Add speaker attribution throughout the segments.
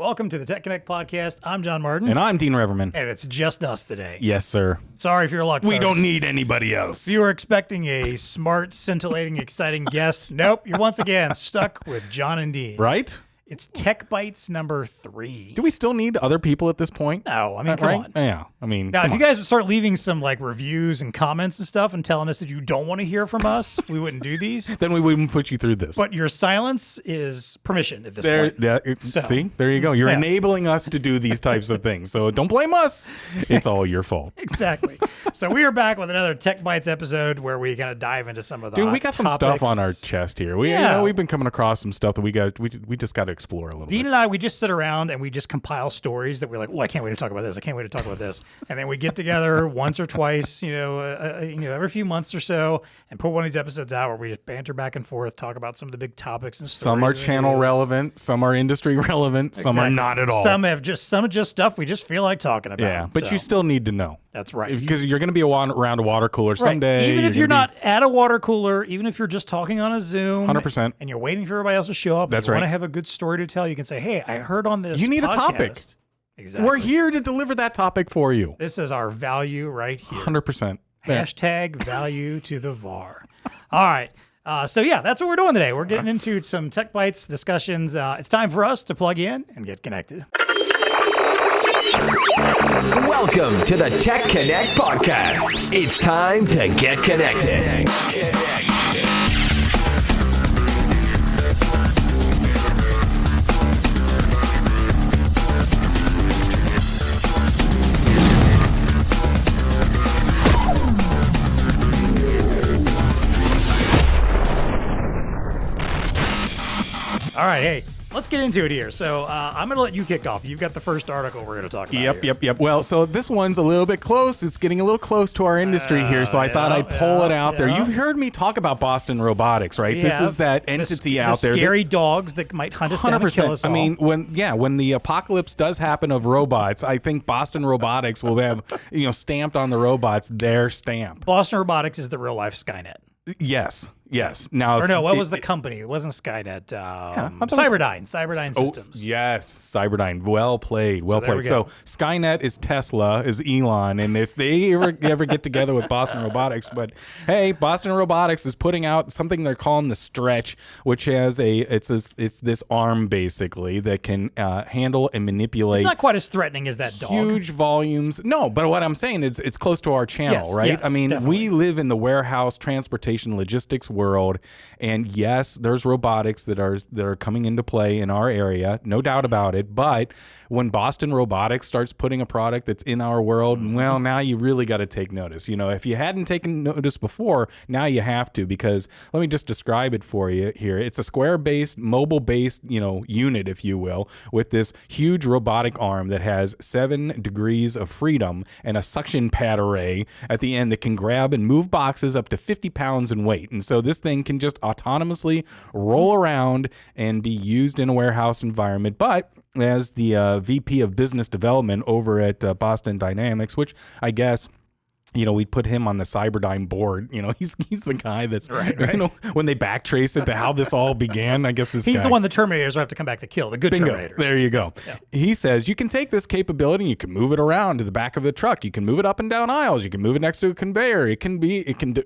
Speaker 1: Welcome to the TEConnect podcast. I'm John Martin.
Speaker 2: And I'm Dean Reverman.
Speaker 1: And it's just us today.
Speaker 2: Yes, sir.
Speaker 1: Sorry for your luck,
Speaker 2: We
Speaker 1: folks.
Speaker 2: don't need anybody else.
Speaker 1: If you were expecting a smart, scintillating, exciting guest, nope, you're once again stuck with John and Dean.
Speaker 2: Right?
Speaker 1: It's TEC Bytes number 3.
Speaker 2: Do we still need other people at this point?
Speaker 1: No, I mean, come on.
Speaker 2: Yeah, I mean,
Speaker 1: Now, if
Speaker 2: come
Speaker 1: you
Speaker 2: on.
Speaker 1: guys would start leaving some like reviews and comments and stuff and telling us that you don't want to hear from us, we wouldn't do these.
Speaker 2: Then we wouldn't put you through this.
Speaker 1: But your silence is permission at this point.
Speaker 2: See, there you go. You're enabling us to do these types of things. So don't blame us. It's all your fault.
Speaker 1: Exactly. So we are back with another TEC Bytes episode where we kind of dive into some of the
Speaker 2: Dude, we got some stuff
Speaker 1: topics.
Speaker 2: on our chest here. We've been coming across some stuff that we just got to explore a little
Speaker 1: Dean
Speaker 2: bit.
Speaker 1: and I, we just sit around and we just compile stories that we're like, oh, I can't wait to talk about this. I can't wait to talk about this. And then we get together once or twice, every few months or so, and put one of these episodes out where we just banter back and forth, talk about some of the big topics and stories.
Speaker 2: Some are
Speaker 1: in the
Speaker 2: channel
Speaker 1: news.
Speaker 2: relevant, some are industry relevant, some are
Speaker 1: Exactly.
Speaker 2: not at all.
Speaker 1: Some are just stuff we just feel like talking about.
Speaker 2: Yeah, but
Speaker 1: So,
Speaker 2: you still need to know.
Speaker 1: that's right.
Speaker 2: Because you're going to be around a water cooler
Speaker 1: Right.
Speaker 2: someday.
Speaker 1: Even if you're
Speaker 2: gonna
Speaker 1: not at a water cooler, even if you're just talking on a Zoom,
Speaker 2: 100%.
Speaker 1: and you're waiting for everybody else to show up,
Speaker 2: That's
Speaker 1: you want
Speaker 2: right.
Speaker 1: to have a good story to tell, you can say, hey, I heard on this
Speaker 2: You need a
Speaker 1: podcast.
Speaker 2: topic.
Speaker 1: Exactly.
Speaker 2: We're here to deliver that topic for you.
Speaker 1: This is our value right here.
Speaker 2: 100%. Yeah.
Speaker 1: Hashtag value to the VAR. All right. So that's what we're doing today. We're getting into some TEC Bytes discussions. It's time for us to plug in and get connected.
Speaker 3: Welcome to the TEConnect podcast. It's time to get connected.
Speaker 1: All right. Hey, let's get into it here. So I'm going to let you kick off. You've got the first article we're going to talk about.
Speaker 2: Yep. Well, so this one's a little bit close. It's getting a little close to our industry here, so I thought I'd pull it out there.
Speaker 1: yeah.
Speaker 2: You've heard me talk about Boston Robotics, right? This is that entity out there.
Speaker 1: The scary dogs that might hunt us down and kill us all.
Speaker 2: I mean, when the apocalypse does happen of robots, I think Boston Robotics will have, stamped on the robots their stamp.
Speaker 1: Boston Robotics is the real life Skynet.
Speaker 2: Yes. Now,
Speaker 1: Or no, what was the company? It wasn't Skynet. Cyberdyne Systems.
Speaker 2: Yes, Cyberdyne. Well played.
Speaker 1: there we go.
Speaker 2: So Skynet is Tesla, is Elon, and if they ever get together with Boston Robotics, but hey, Boston Robotics is putting out something they're calling the Stretch, which has it's this arm basically that can handle and manipulate.
Speaker 1: It's not quite as threatening as that dog.
Speaker 2: Huge volumes. No, but what I'm saying is it's close to our channel,
Speaker 1: Yes,
Speaker 2: right?
Speaker 1: yes,
Speaker 2: I mean,
Speaker 1: definitely.
Speaker 2: we live in the warehouse, transportation, logistics world, and yes, there's robotics that are coming into play in our area, no doubt about it. But when Boston Robotics starts putting a product that's in our world, well, now you really got to take notice. If you hadn't taken notice before, now you have to, because let me just describe it for you here. It's a square-based, mobile-based, unit, if you will, with this huge robotic arm that has 7 degrees of freedom and a suction pad array at the end that can grab and move boxes up to 50 pounds in weight. And so this thing can just autonomously roll around and be used in a warehouse environment. But as the VP of Business Development over at Boston Dynamics, which I guess, we'd put him on the Cyberdyne board. He's the guy that's,
Speaker 1: right.
Speaker 2: When they backtrace it to how this all began, I guess
Speaker 1: He's
Speaker 2: guy.
Speaker 1: the one the Terminators have to come back to kill, the good
Speaker 2: Bingo.
Speaker 1: Terminators.
Speaker 2: There you go. Yeah. He says you can take this capability and you can move it around to the back of the truck. You can move it up and down aisles. You can move it next to a conveyor. It can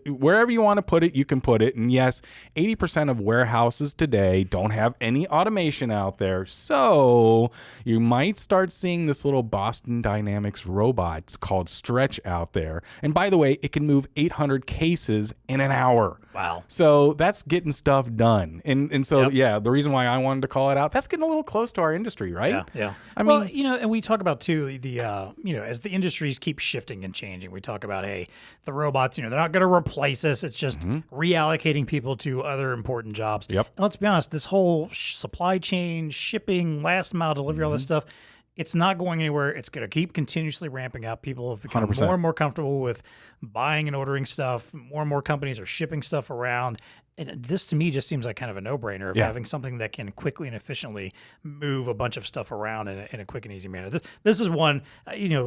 Speaker 2: wherever you want to put it, you can put it. And yes, 80% of warehouses today don't have any automation out there. So you might start seeing this little Boston Dynamics robot. It's called Stretch out there. And by the way, it can move 800 cases in an hour.
Speaker 1: Wow.
Speaker 2: So that's getting stuff done. And so, the reason why I wanted to call it out, that's getting a little close to our industry, right?
Speaker 1: Yeah.
Speaker 2: I mean,
Speaker 1: and we talk about too, the as the industries keep shifting and changing, we talk about, hey, the robots, they're not going to replace us. It's just reallocating people to other important jobs.
Speaker 2: Yep.
Speaker 1: And let's be honest, this whole supply chain, shipping, last mile delivery, all this stuff, it's not going anywhere. It's going to keep continuously ramping up. People have become
Speaker 2: 100%.
Speaker 1: more and more comfortable with buying and ordering stuff. More and more companies are shipping stuff around. and this to me just seems like kind of a no-brainer of
Speaker 2: Yeah.
Speaker 1: having something that can quickly and efficiently move a bunch of stuff around in a quick and easy manner. This is one,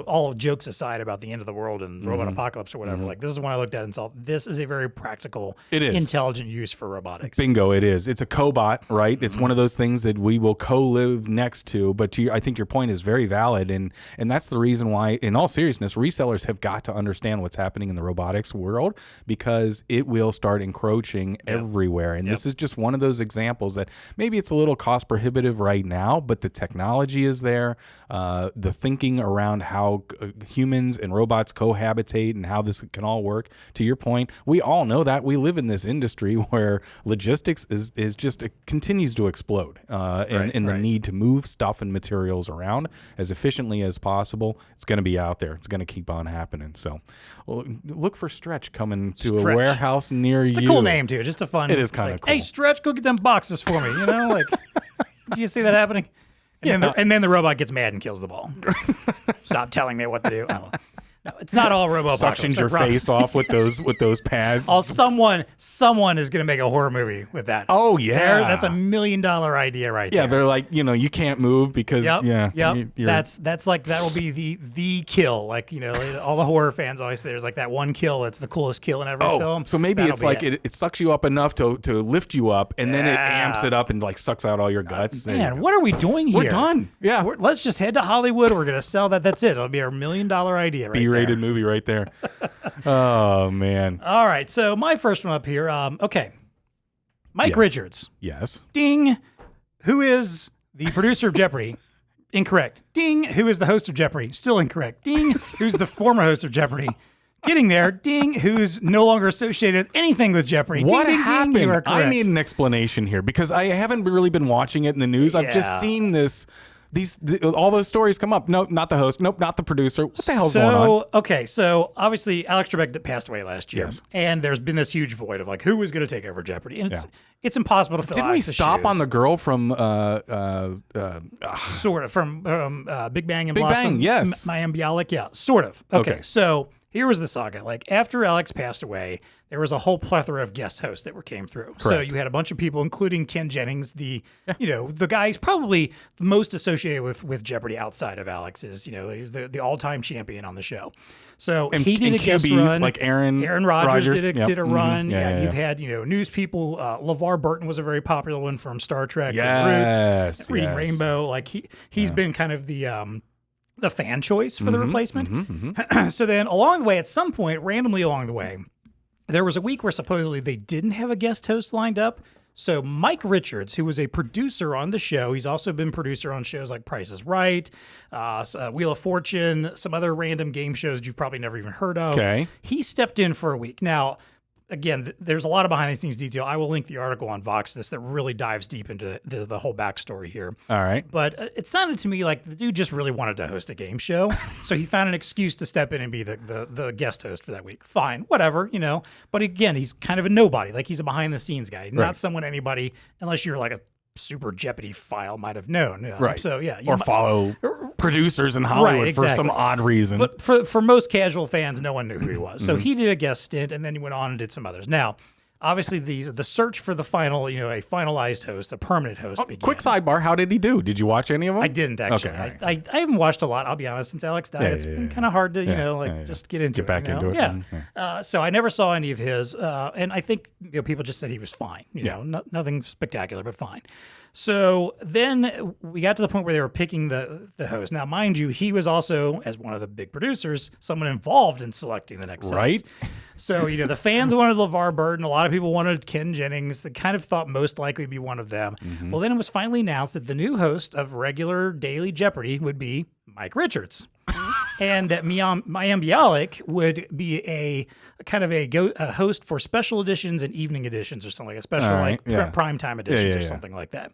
Speaker 1: all jokes aside about the end of the world and robot apocalypse or whatever, like this is one I looked at and saw this is a very practical,
Speaker 2: It is.
Speaker 1: intelligent use for robotics.
Speaker 2: Bingo, it is. It's a cobot, right? It's one of those things that we will co-live next to. But I think your point is very valid, and that's the reason why, in all seriousness, resellers have got to understand what's happening in the robotics world, because it will start encroaching everywhere. And this is just one of those examples that maybe it's a little cost prohibitive right now, but the technology is there. The thinking around how humans and robots cohabitate and how this can all work. To your point, we all know that we live in this industry where logistics is just, it continues to explode, and the need to move stuff and materials around as efficiently as possible. It's going to be out there. It's going to keep on happening. So look for Stretch coming to a warehouse near you.
Speaker 1: It's a cool name too. Just a fun.
Speaker 2: It is kind of cool.
Speaker 1: Hey, Stretch, go get them boxes for me. Do you see that happening? And then the robot gets mad and kills the ball. Stop telling me what to do. I don't know. No, it's not all Robopocalypse.
Speaker 2: Suctions your face off with those pads.
Speaker 1: Someone is going to make a horror movie with that.
Speaker 2: Oh yeah,
Speaker 1: that's $1 million idea right there.
Speaker 2: Yeah, they're like, you can't move because
Speaker 1: that's like, that'll be the kill. Like, all the horror fans always say there's like that one kill that's the coolest kill in every film.
Speaker 2: So maybe
Speaker 1: That'll
Speaker 2: it's
Speaker 1: be
Speaker 2: like it sucks you up enough to lift you up, and then it amps it up and like sucks out all your guts.
Speaker 1: Man, what are we doing here?
Speaker 2: We're done. Yeah,
Speaker 1: let's just head to Hollywood. We're going to sell that. That's it. It'll be our $1 million idea right there.
Speaker 2: B-rated movie right there. Oh man.
Speaker 1: All right, so my first one up here. Okay, Mike Richards.
Speaker 2: Yes.
Speaker 1: Ding. Who is the producer of Jeopardy? Incorrect. Ding. Who is the host of Jeopardy? Still incorrect. Ding. Who's the former host of Jeopardy? Getting there. Ding. Who's no longer associated with anything with Jeopardy?
Speaker 2: What
Speaker 1: ding,
Speaker 2: happened?
Speaker 1: Ding, you are correct.
Speaker 2: I need an explanation here because I haven't really been watching it in the news. I've just seen this. All those stories come up. Nope, not the host. Nope, not the producer. What the hell's going on?
Speaker 1: Okay, so obviously Alex Trebek passed away last year, and there's been this huge void of like who was going to take over Jeopardy, and it's impossible to fill.
Speaker 2: Didn't we stop on the girl from
Speaker 1: sort of from Big Bang and
Speaker 2: Big
Speaker 1: Blossom?
Speaker 2: Bang? Yes,
Speaker 1: Mayim Bialik. Yeah, sort of. Okay, so here was the saga. Like after Alex passed away, there was a whole plethora of guest hosts that came through.
Speaker 2: Correct.
Speaker 1: So you had a bunch of people, including Ken Jennings, the guy who's probably the most associated with Jeopardy outside of Alex, is the all-time champion on the show. So he did a guest run.
Speaker 2: Like Aaron
Speaker 1: Rogers did a run.
Speaker 2: Yeah.
Speaker 1: You've had news people. LeVar Burton was a very popular one from Star Trek.
Speaker 2: Yes,
Speaker 1: Roots, Reading Rainbow. Like he's been kind of the fan choice for the replacement. So then along the way, at some point, randomly along the way, there was a week where supposedly they didn't have a guest host lined up. So Mike Richards, who was a producer on the show, he's also been producer on shows like Price is Right, Wheel of Fortune, some other random game shows you've probably never even heard of.
Speaker 2: Okay.
Speaker 1: He stepped in for a week. Now, again, there's a lot of behind-the-scenes detail. I will link the article on Vox this that really dives deep into the whole backstory here.
Speaker 2: All right.
Speaker 1: But it sounded to me like the dude just really wanted to host a game show, so he found an excuse to step in and be the guest host for that week. Fine, whatever, But again, he's kind of a nobody. Like, he's a behind-the-scenes guy, not someone anybody, unless you're like a super Jeopardy file, might have known.
Speaker 2: Right.
Speaker 1: So, yeah.
Speaker 2: Or follow producers in Hollywood for some odd reason.
Speaker 1: But for most casual fans, no one knew who he was. So he did a guest stint, and then he went on and did some others. Now, obviously, the search for the final, a finalized host, a permanent host began.
Speaker 2: Quick sidebar, how did he do? Did you watch any of them?
Speaker 1: I didn't, actually.
Speaker 2: Okay,
Speaker 1: I haven't watched a lot, I'll be honest, since Alex died. It's been kind of hard to, just get into it.
Speaker 2: Get back into it.
Speaker 1: Yeah. So I never saw any of his, and I think people just said he was fine. Nothing spectacular, but fine. So then we got to the point where they were picking the host. Now, mind you, he was also, as one of the big producers, someone involved in selecting the next host.
Speaker 2: Right.
Speaker 1: So, the fans wanted LeVar Burton. A lot of people wanted Ken Jennings. They kind of thought most likely to be one of them. Well, then it was finally announced that the new host of regular daily Jeopardy would be Mike Richards. And that Mayim Bialik would be a kind of a host for special editions and evening editions or something like a special primetime editions or something like that.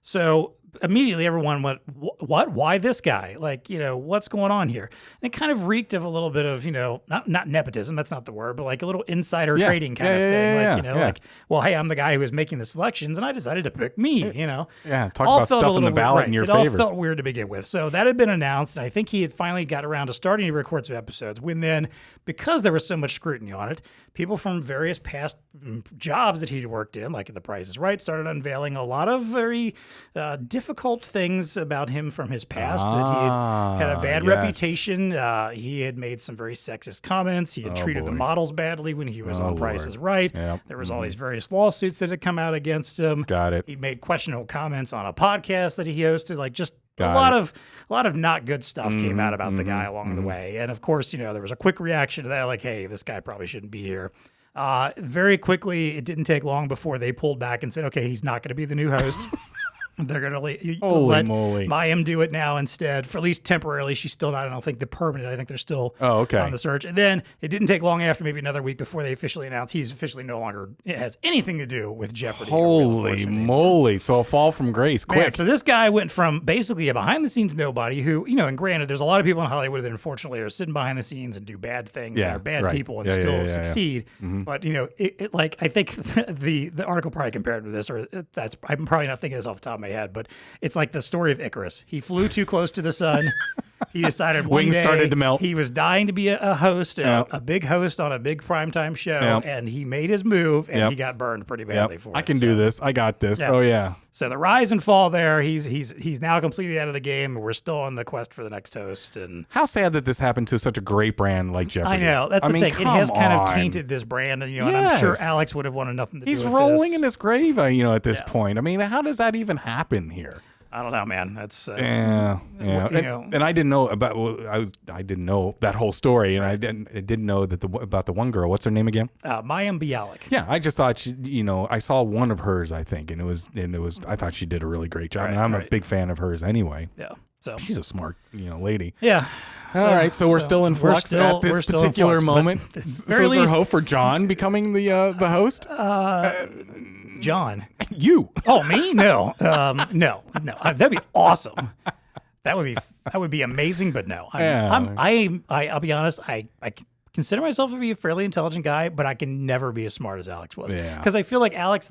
Speaker 1: So immediately everyone went, what? Why this guy? Like, what's going on here? And it kind of reeked of a little bit of, not nepotism, that's not the word, but like a little insider trading kind of thing. Like, well, hey, I'm the guy who was making the selections and I decided to pick me,
Speaker 2: Yeah, talk about stuff in the ballot in your favor.
Speaker 1: It all felt weird to begin with. So that had been announced, and I think he had finally got around to starting to record some episodes when then, because there was so much scrutiny on it, people from various past jobs that he'd worked in, like The Price is Right, started unveiling a lot of very difficult things about him from his past, that he had a bad reputation. He had made some very sexist comments. He had treated the models badly when he was on Price is Right.
Speaker 2: Yep.
Speaker 1: There was all these various lawsuits that had come out against him.
Speaker 2: Got it.
Speaker 1: He'd made questionable comments on a podcast that he hosted, like just a lot of not good stuff came out about the guy along the way. And of course, there was a quick reaction to that, like, hey, this guy probably shouldn't be here. Very quickly, it didn't take long before they pulled back and said, okay, he's not going to be the new host. They're going to let Mayim do it now instead, for at least temporarily. She's still not, I don't think, the permanent. I think they're still on the search. And then it didn't take long after, maybe another week before they officially announced he's officially no longer has anything to do with Jeopardy.
Speaker 2: Holy moly. So a fall from grace, quick.
Speaker 1: Man, so this guy went from basically a behind-the-scenes nobody who, and granted, there's a lot of people in Hollywood that unfortunately are sitting behind the scenes and do bad things and are bad people and still succeed. But, like, I think the article probably compared to this, or I'm probably not thinking this off the top of my head, but it's like the story of Icarus. He flew too close to the sun. He decided one
Speaker 2: wings
Speaker 1: day
Speaker 2: started to melt.
Speaker 1: He was dying to be a host, a big host on a big primetime show, and he made his move, and he got burned pretty badly for it.
Speaker 2: I can do this. I got this.
Speaker 1: Yeah.
Speaker 2: Oh, yeah.
Speaker 1: So the rise and fall there, he's now completely out of the game, and we're still on the quest for the next host. And
Speaker 2: how sad that this happened to such a great brand like Jeopardy.
Speaker 1: I know. That's the thing. It has kind of tainted this brand, and, and I'm sure Alex would have wanted nothing to do with this.
Speaker 2: He's rolling in his grave, at this point. I mean, how does that even happen here?
Speaker 1: I don't know, man. That's
Speaker 2: And I didn't know I didn't know that whole story, and I didn't know about the one girl. What's her name again?
Speaker 1: Mayim Bialik.
Speaker 2: Yeah, I just thought I saw one of hers, I think, and it was I thought she did a really great job, and I'm a big fan of hers anyway.
Speaker 1: Yeah, so
Speaker 2: she's a smart lady.
Speaker 1: Yeah.
Speaker 2: All right, so we're still in flux at this particular moment. So is there hope for John becoming the host?
Speaker 1: John.
Speaker 2: You.
Speaker 1: Oh, me? No. No. That'd be awesome. That would be amazing, but no. I'll be honest, I consider myself to be a fairly intelligent guy, but I can never be as smart as Alex was.
Speaker 2: Yeah.
Speaker 1: Because I feel like Alex,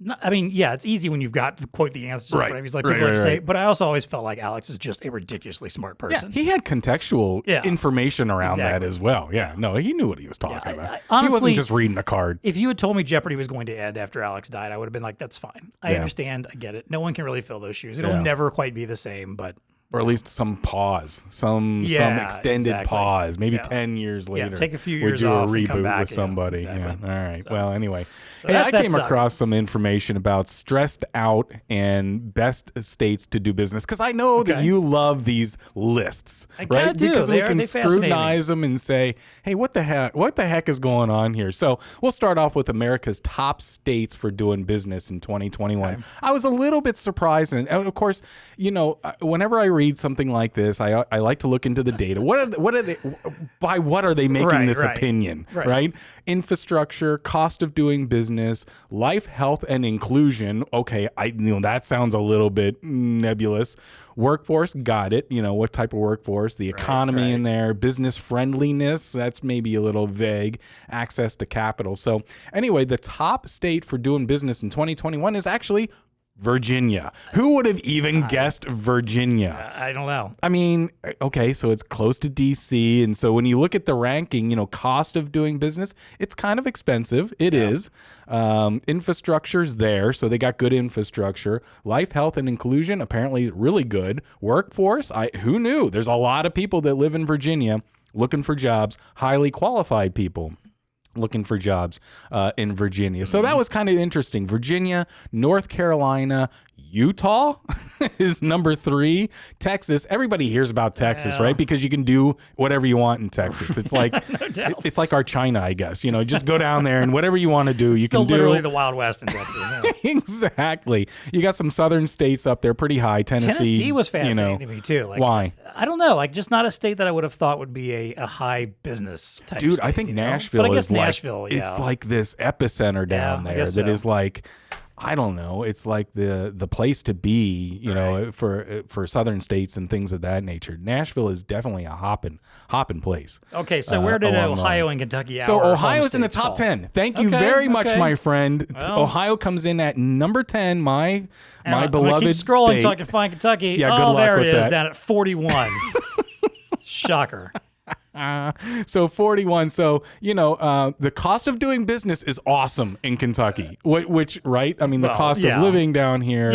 Speaker 1: it's easy when you've got quote the answers in front of you, like people like to say. But I also always felt like Alex is just a ridiculously smart person.
Speaker 2: Yeah, he had contextual information around that as well. Yeah, no, he knew what he was talking about. Honestly, he wasn't just reading a card.
Speaker 1: If you had told me Jeopardy was going to end after Alex died, I would have been like, that's fine. I understand. I get it. No one can really fill those shoes. It'll never quite be the same, but...
Speaker 2: Or at least some pause, some extended pause, maybe 10 years later.
Speaker 1: Yeah, take a few years
Speaker 2: We
Speaker 1: off
Speaker 2: do a
Speaker 1: and come
Speaker 2: reboot
Speaker 1: back,
Speaker 2: with somebody.
Speaker 1: Exactly.
Speaker 2: Yeah. All right. So, well, anyway.
Speaker 1: So
Speaker 2: hey, I came across some information about stressed out and best states to do business, because I know that you love these lists, right? Because we can scrutinize them and say, hey, what the heck is going on here? So we'll start off with America's top states for doing business in 2021. Okay. I was a little bit surprised. And of course, whenever I read something like this, I like to look into the data. What are they making this opinion, right? Infrastructure, cost of doing business, life, health, and inclusion. Okay, that sounds a little bit nebulous. Workforce, got it. What type of workforce? The economy in there. Business friendliness, that's maybe a little vague. Access to capital. So anyway, the top state for doing business in 2021 is actually Virginia. Who would have even guessed Virginia?
Speaker 1: I don't know. I
Speaker 2: mean, okay, so it's close to DC, and so when you look at the ranking, cost of doing business, it's kind of expensive. It is. Infrastructure's there, so they got good infrastructure. Life, health, and inclusion, apparently really good. Workforce, who knew? There's a lot of people that live in Virginia looking for jobs, highly qualified people looking for jobs in Virginia. So that was kind of interesting. Virginia, North Carolina, Utah is number 3. Texas, everybody hears about Texas, right? Because you can do whatever you want in Texas. It's like it's like our China, I guess. Just go down there and whatever you want to do, you can do.
Speaker 1: Literally the Wild West in Texas.
Speaker 2: Exactly. You got some southern states up there, pretty high. Tennessee
Speaker 1: was fascinating to me too.
Speaker 2: Why?
Speaker 1: I don't know. Just not a state that I would have thought would be a high business type.
Speaker 2: Dude,
Speaker 1: state,
Speaker 2: I think Nashville is
Speaker 1: Nashville,
Speaker 2: it's like this epicenter down there that is like, I don't know. It's like the place to be, you know, for southern states and things of that nature. Nashville is definitely a hopping place.
Speaker 1: Okay, so where did Ohio and Kentucky?
Speaker 2: So Ohio's in the top 10. Thank you very much, my friend.
Speaker 1: Well,
Speaker 2: Ohio comes in at number 10. My beloved
Speaker 1: I'm keep scrolling
Speaker 2: state.
Speaker 1: so I can find Kentucky.
Speaker 2: Yeah, good luck
Speaker 1: there
Speaker 2: with
Speaker 1: it is,
Speaker 2: that.
Speaker 1: down at 41. Shocker.
Speaker 2: So 41. So, you know, the cost of doing business is awesome in Kentucky, which right? I mean, the cost of living down here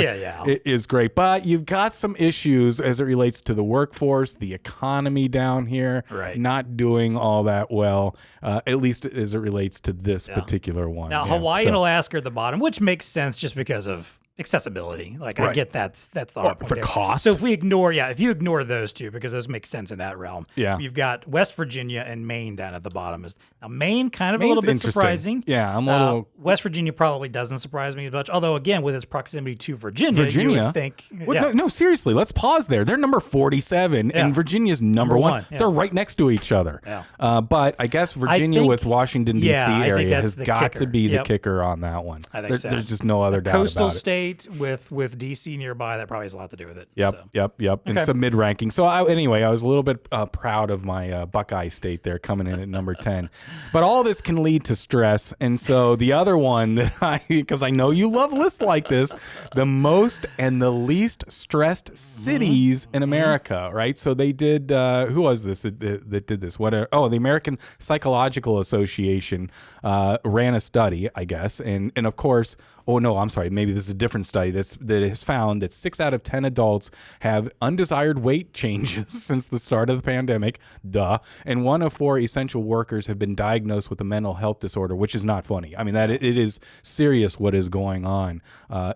Speaker 2: is great. But you've got some issues as it relates to the workforce, the economy down here, not doing all that well, at least as it relates to this particular one.
Speaker 1: Now, Hawaii and Alaska are at the bottom, which makes sense just because of accessibility. Like I get that's the hard point
Speaker 2: for
Speaker 1: there.
Speaker 2: cost.
Speaker 1: So if you ignore those two, because those make sense in that realm.
Speaker 2: Yeah.
Speaker 1: You've got West Virginia and Maine down at the bottom. Now Maine kind of
Speaker 2: Maine's
Speaker 1: a little bit
Speaker 2: interesting.
Speaker 1: surprising.
Speaker 2: Yeah, I'm a little.
Speaker 1: West Virginia probably doesn't surprise me as much. Although again, with its proximity to Virginia, you would think.
Speaker 2: No, seriously, let's pause there. They're number 47, and Virginia's number one.
Speaker 1: Yeah.
Speaker 2: They're right next to each other.
Speaker 1: Yeah.
Speaker 2: But I guess Virginia with Washington D.C. area has got to be the kicker on that one.
Speaker 1: I think so.
Speaker 2: There's just no other doubt about it.
Speaker 1: Coastal state with DC nearby, that probably has a lot to do with it.
Speaker 2: Yep. And some mid-ranking. So I was a little bit proud of my Buckeye State there coming in at number 10. But all this can lead to stress. And so the other one that because I know you love lists like this, the most and the least stressed cities in America, right? So they did, who was this that did this? The American Psychological Association ran a study, I guess. And of course, maybe this is a different study that has found that 6 out of 10 adults have undesired weight changes since the start of the pandemic. And 1 of 4 essential workers have been diagnosed with a mental health disorder, which is not funny. I mean, that it is serious what is going on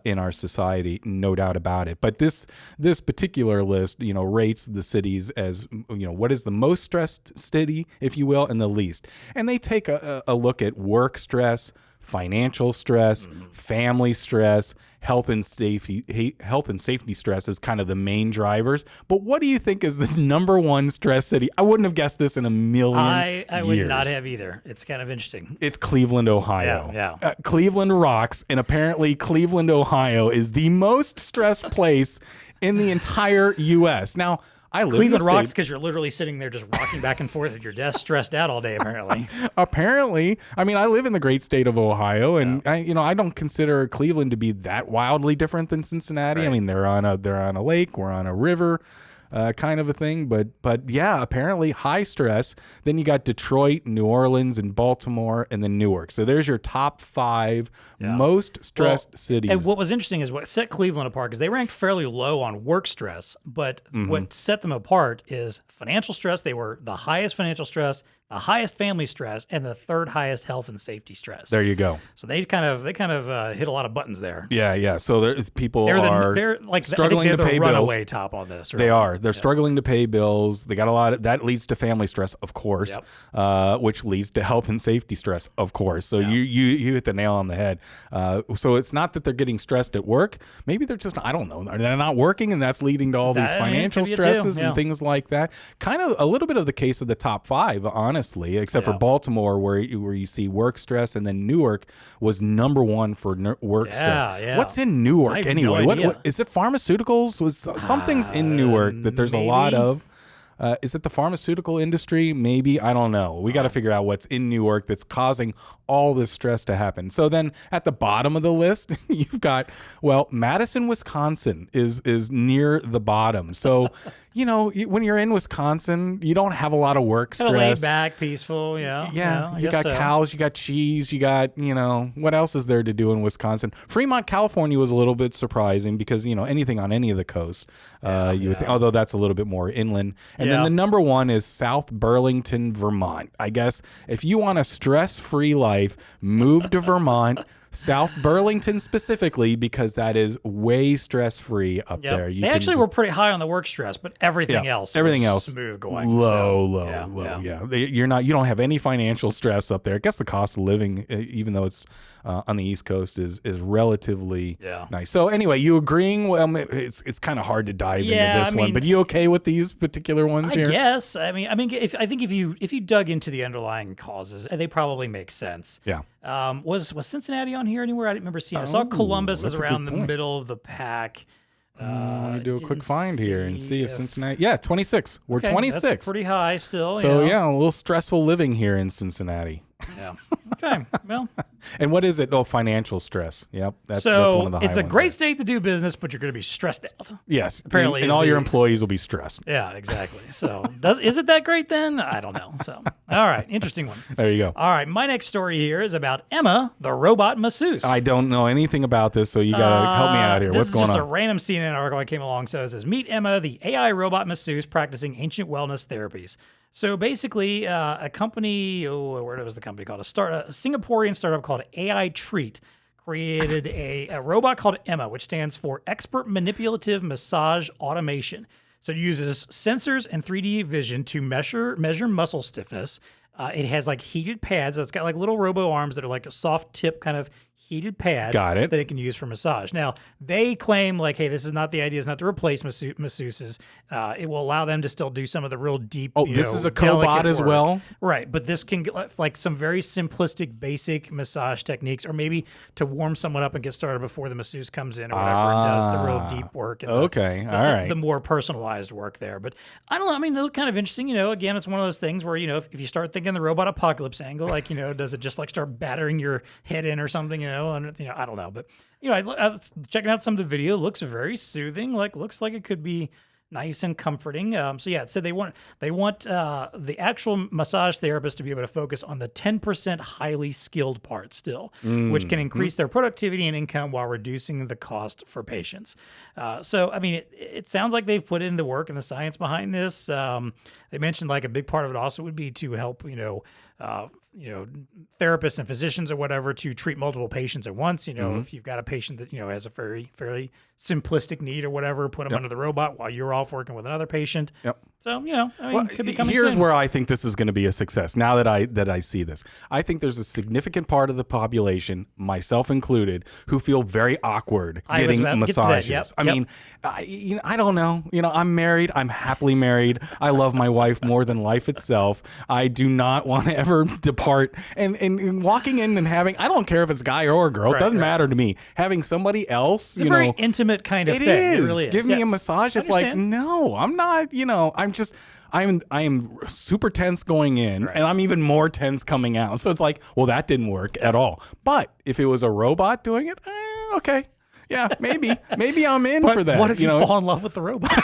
Speaker 2: in our society, no doubt about it. But this particular list, you know, rates the cities as, you know, what is the most stressed city, if you will, and the least. And they take a look at work stress, financial stress, family stress, health and safety stress is kind of the main drivers. But what do you think is the number one stress city? I wouldn't have guessed this in a million years.
Speaker 1: I would not have either. It's kind of interesting.
Speaker 2: It's Cleveland, Ohio.
Speaker 1: Yeah.
Speaker 2: Cleveland rocks, and apparently Cleveland, Ohio is the most stressed place in the entire U.S. Now, I live
Speaker 1: Cleveland rocks because you're literally sitting there just rocking back and forth at your desk, stressed out all day. Apparently,
Speaker 2: I mean, I live in the great state of Ohio, and I don't consider Cleveland to be that wildly different than Cincinnati. I mean, they're on a lake, we're on a river. Kind of a thing, but yeah, apparently high stress. Then you got Detroit, New Orleans, and Baltimore, and then Newark. So there's your top 5 most stressed cities.
Speaker 1: And what was interesting is what set Cleveland apart, because they ranked fairly low on work stress, but what set them apart is financial stress. They were the highest financial stress, the highest family stress, and the 3rd highest health and safety stress.
Speaker 2: There you go.
Speaker 1: So they kind of hit a lot of buttons there.
Speaker 2: Yeah. So people
Speaker 1: they're like
Speaker 2: struggling
Speaker 1: to
Speaker 2: pay bills.
Speaker 1: Runaway top on this.
Speaker 2: Really. They are. They're struggling to pay bills. They got a lot of that leads to family stress, of course, which leads to health and safety stress, of course. So you hit the nail on the head. So it's not that they're getting stressed at work. Maybe they're just, I don't know, they're not working, and that's leading to all these financial stresses and things like that. Kind of a little bit of the case of the top 5, honestly, except for Baltimore, where you see work stress, and then Newark was number 1 for work stress.
Speaker 1: Yeah.
Speaker 2: What's in Newark anyway?
Speaker 1: No idea.
Speaker 2: What is it? Pharmaceuticals? Was something's in Newark that there's a lot of. Is it the pharmaceutical industry? Maybe. I don't know. We got to figure out what's in Newark that's causing all this stress to happen. So then at the bottom of the list, you've got, Madison, Wisconsin is near the bottom. So, you know, when you're in Wisconsin, you don't have a lot of work stress.
Speaker 1: Kind of laid back, peaceful,
Speaker 2: Yeah, you got cows, you got cheese, you got, you know, what else is there to do in Wisconsin? Fremont, California was a little bit surprising because, you know, anything on any of the coast, you would think, although that's a little bit more inland. And then the number 1 is South Burlington, Vermont. I guess if you want a stress-free life, move to Vermont. South Burlington specifically, because that is way stress-free up there.
Speaker 1: They actually were pretty high on the work stress, but everything else smooth going.
Speaker 2: Low. You don't have any financial stress up there. I guess the cost of living, even though it's on the East Coast is relatively
Speaker 1: Yeah.
Speaker 2: nice. So anyway, you agreeing? Well, it's kind of hard to dive into this one, but you okay with these particular ones here?
Speaker 1: I guess. I think if you dug into the underlying causes, they probably make sense.
Speaker 2: Yeah.
Speaker 1: Was Cincinnati on here anywhere? I didn't remember seeing. I saw Columbus is around the middle of the pack.
Speaker 2: Let me do a quick find here and see if Cincinnati. Yeah, 26. We're
Speaker 1: okay,
Speaker 2: 26.
Speaker 1: That's pretty high still.
Speaker 2: So yeah, a little stressful living here in Cincinnati.
Speaker 1: Yeah. Okay. Well.
Speaker 2: And what is it? Oh, financial stress. Yep. That's one of the high
Speaker 1: it's a
Speaker 2: ones
Speaker 1: great
Speaker 2: there.
Speaker 1: state to do business, but you're going to be stressed out.
Speaker 2: Yes.
Speaker 1: Apparently,
Speaker 2: and all your employees will be stressed.
Speaker 1: Yeah, exactly. So is it that great then? I don't know. So all right, interesting one.
Speaker 2: There you go.
Speaker 1: All right, my next story here is about Emma, the robot masseuse.
Speaker 2: I don't know anything about this, so you got to help me out here. What's going on?
Speaker 1: This is just a random CNN article I came along. So it says, meet Emma, the AI robot masseuse practicing ancient wellness therapies. So basically, a company, what was the company called? A Singaporean startup called AI Treat created a robot called Emma, which stands for Expert Manipulative Massage Automation. So it uses sensors and 3D vision to measure muscle stiffness. It has like heated pads, so it's got like little robo arms that are like a soft tip kind of heated pad
Speaker 2: Got it.
Speaker 1: that it can use for massage. Now, they claim like, hey, this is not the idea. It's not to replace masseuses. It will allow them to still do some of the real deep,
Speaker 2: this is a cobot as well?
Speaker 1: Right, but this can get like some very simplistic, basic massage techniques, or maybe to warm someone up and get started before the masseuse comes in or whatever and does the real deep work. And the more personalized work there. But I don't know. I mean, they look kind of interesting. Again, it's one of those things where, if you start thinking the robot apocalypse angle, like, does it just like start battering your head in or something, and I don't know. But, I was checking out some of the video. Looks very soothing. Looks like it could be nice and comforting. So yeah, so they want the actual massage therapist to be able to focus on the 10% highly skilled part still, which can increase their productivity and income while reducing the cost for patients. So I mean, it sounds like they've put in the work and the science behind this. They mentioned like a big part of it also would be to help therapists and physicians or whatever to treat multiple patients at once. If you've got a patient that has a fairly simplistic need or whatever, put them under the robot while you're off working with another patient.
Speaker 2: Yep.
Speaker 1: So it could be coming
Speaker 2: here's
Speaker 1: soon.
Speaker 2: where I think this is going to be a success. Now that I see this, I think there's a significant part of the population, myself included, who feel very awkward getting massages.
Speaker 1: Yep.
Speaker 2: I mean, I don't know. I'm married. I'm happily married. I love my wife more than life itself. I do not want to ever depart. And walking in and having, I don't care if it's a guy or a girl, it doesn't matter to me. Having somebody else,
Speaker 1: it's a very intimate kind of thing. It really is.
Speaker 2: Give me a massage. It's like, no, I'm not, I am super tense going in, and I'm even more tense coming out. So it's like, well, that didn't work at all. But if it was a robot doing it, okay. Yeah, maybe I'm in for that.
Speaker 1: What if you fall in love with the robot?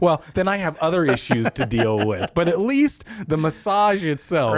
Speaker 2: Well, then I have other issues to deal with. But at least the massage itself,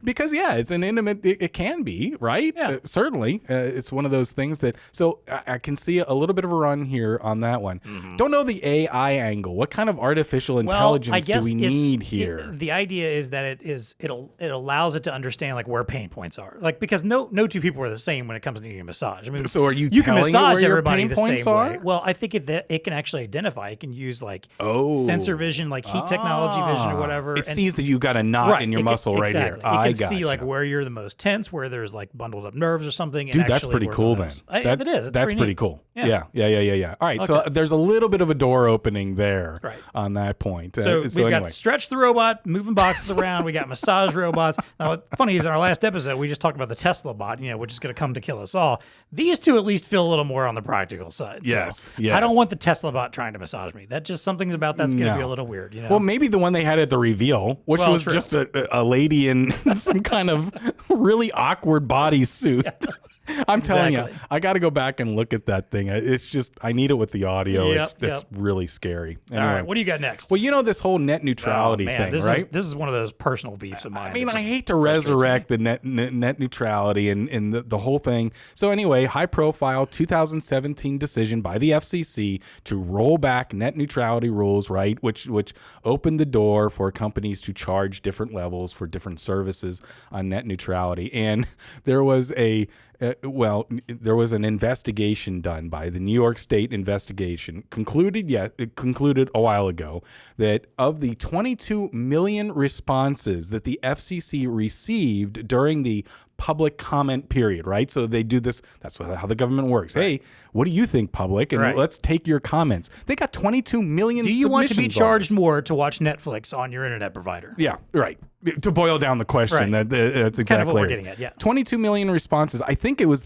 Speaker 2: because it's an intimate, it can be, right?
Speaker 1: Yeah.
Speaker 2: Certainly. It's one of those things that, so I can see a little bit of a run here on that one. Mm-hmm. Don't know the AI angle. What kind of artificial intelligence do we need here?
Speaker 1: The idea is that it allows it to understand like where pain points are. Like, because no two people are the same when it comes to needing a massage. I mean,
Speaker 2: so are you
Speaker 1: can
Speaker 2: telling
Speaker 1: massage
Speaker 2: where your
Speaker 1: everybody
Speaker 2: pain
Speaker 1: the
Speaker 2: points
Speaker 1: same
Speaker 2: are?
Speaker 1: way. Well, I think it can actually identify. It can use like sensor vision, like heat technology vision or whatever.
Speaker 2: It sees that you've got a knot in your muscle right here.
Speaker 1: It can see like where you're the most tense, where there's like bundled up nerves or something.
Speaker 2: Dude, that's pretty cool then.
Speaker 1: It is.
Speaker 2: That's pretty cool. Yeah. All right,
Speaker 1: Okay.
Speaker 2: so there's a little bit of a door opening there on that point.
Speaker 1: So we've got Stretch the robot, moving boxes around. We got massage robots. Now, what's funny is in our last episode, we just talked about the Tesla bot, which is going to come to kill us all. These two at least feel a little more on the practical side.
Speaker 2: Yes.
Speaker 1: I don't want the Tesla bot trying to massage me. That just something's about that's going to be a little weird.
Speaker 2: Well, maybe the one they had at the REvil, which was just a lady in some kind of really awkward bodysuit. I'm telling you, I got to go back and look at that thing. It's just, I need it with the audio. It's really scary. Anyway.
Speaker 1: All right, what do you got next?
Speaker 2: Well, this whole net neutrality thing, right?
Speaker 1: This is one of those personal beefs of mine.
Speaker 2: I mean, I hate to resurrect the net neutrality and the whole thing. So anyway, high profile 2017 decision by the FCC to roll back net neutrality rules, right? Which opened the door for companies to charge different levels for different services on net neutrality. And there was there was an investigation done by the New York State investigation concluded a while ago that of the 22 million responses that the FCC received during the public comment period, right? So they do this. That's how the government works. Hey, what do you think, public? And let's take your comments. They got 22 million.
Speaker 1: Do you want to be
Speaker 2: submissions
Speaker 1: charged more to watch Netflix on your internet provider?
Speaker 2: Yeah, right. To boil down the question, that's exactly
Speaker 1: kind of what we're getting at. Yeah,
Speaker 2: 22 million responses. I think it was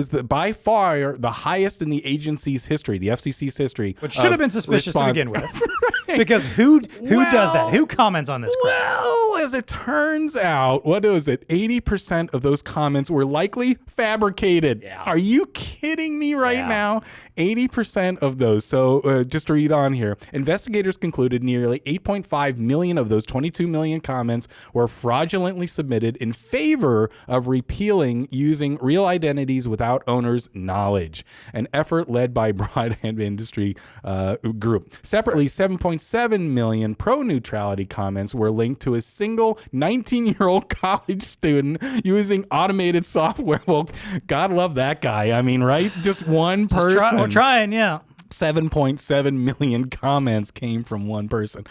Speaker 2: by far the highest in the agency's history, the FCC's history,
Speaker 1: which should have been suspicious to begin with, because who does that? Who comments on this crap?
Speaker 2: Well, as it turns out, what is it? 80% of those comments were likely fabricated.
Speaker 1: Yeah.
Speaker 2: Are you kidding me right now? 80% of those. So just to read on here, investigators concluded nearly 8.5 million of those 22 million comments were fraudulently submitted in favor of repealing using real identities without owners' knowledge, an effort led by broadband industry group. Separately, 7.7 million pro-neutrality comments were linked to a single 19-year-old college student using automated software. Well, God love that guy. I mean, right? Just one person.
Speaker 1: We're trying, yeah.
Speaker 2: 7.7 million comments came from one person.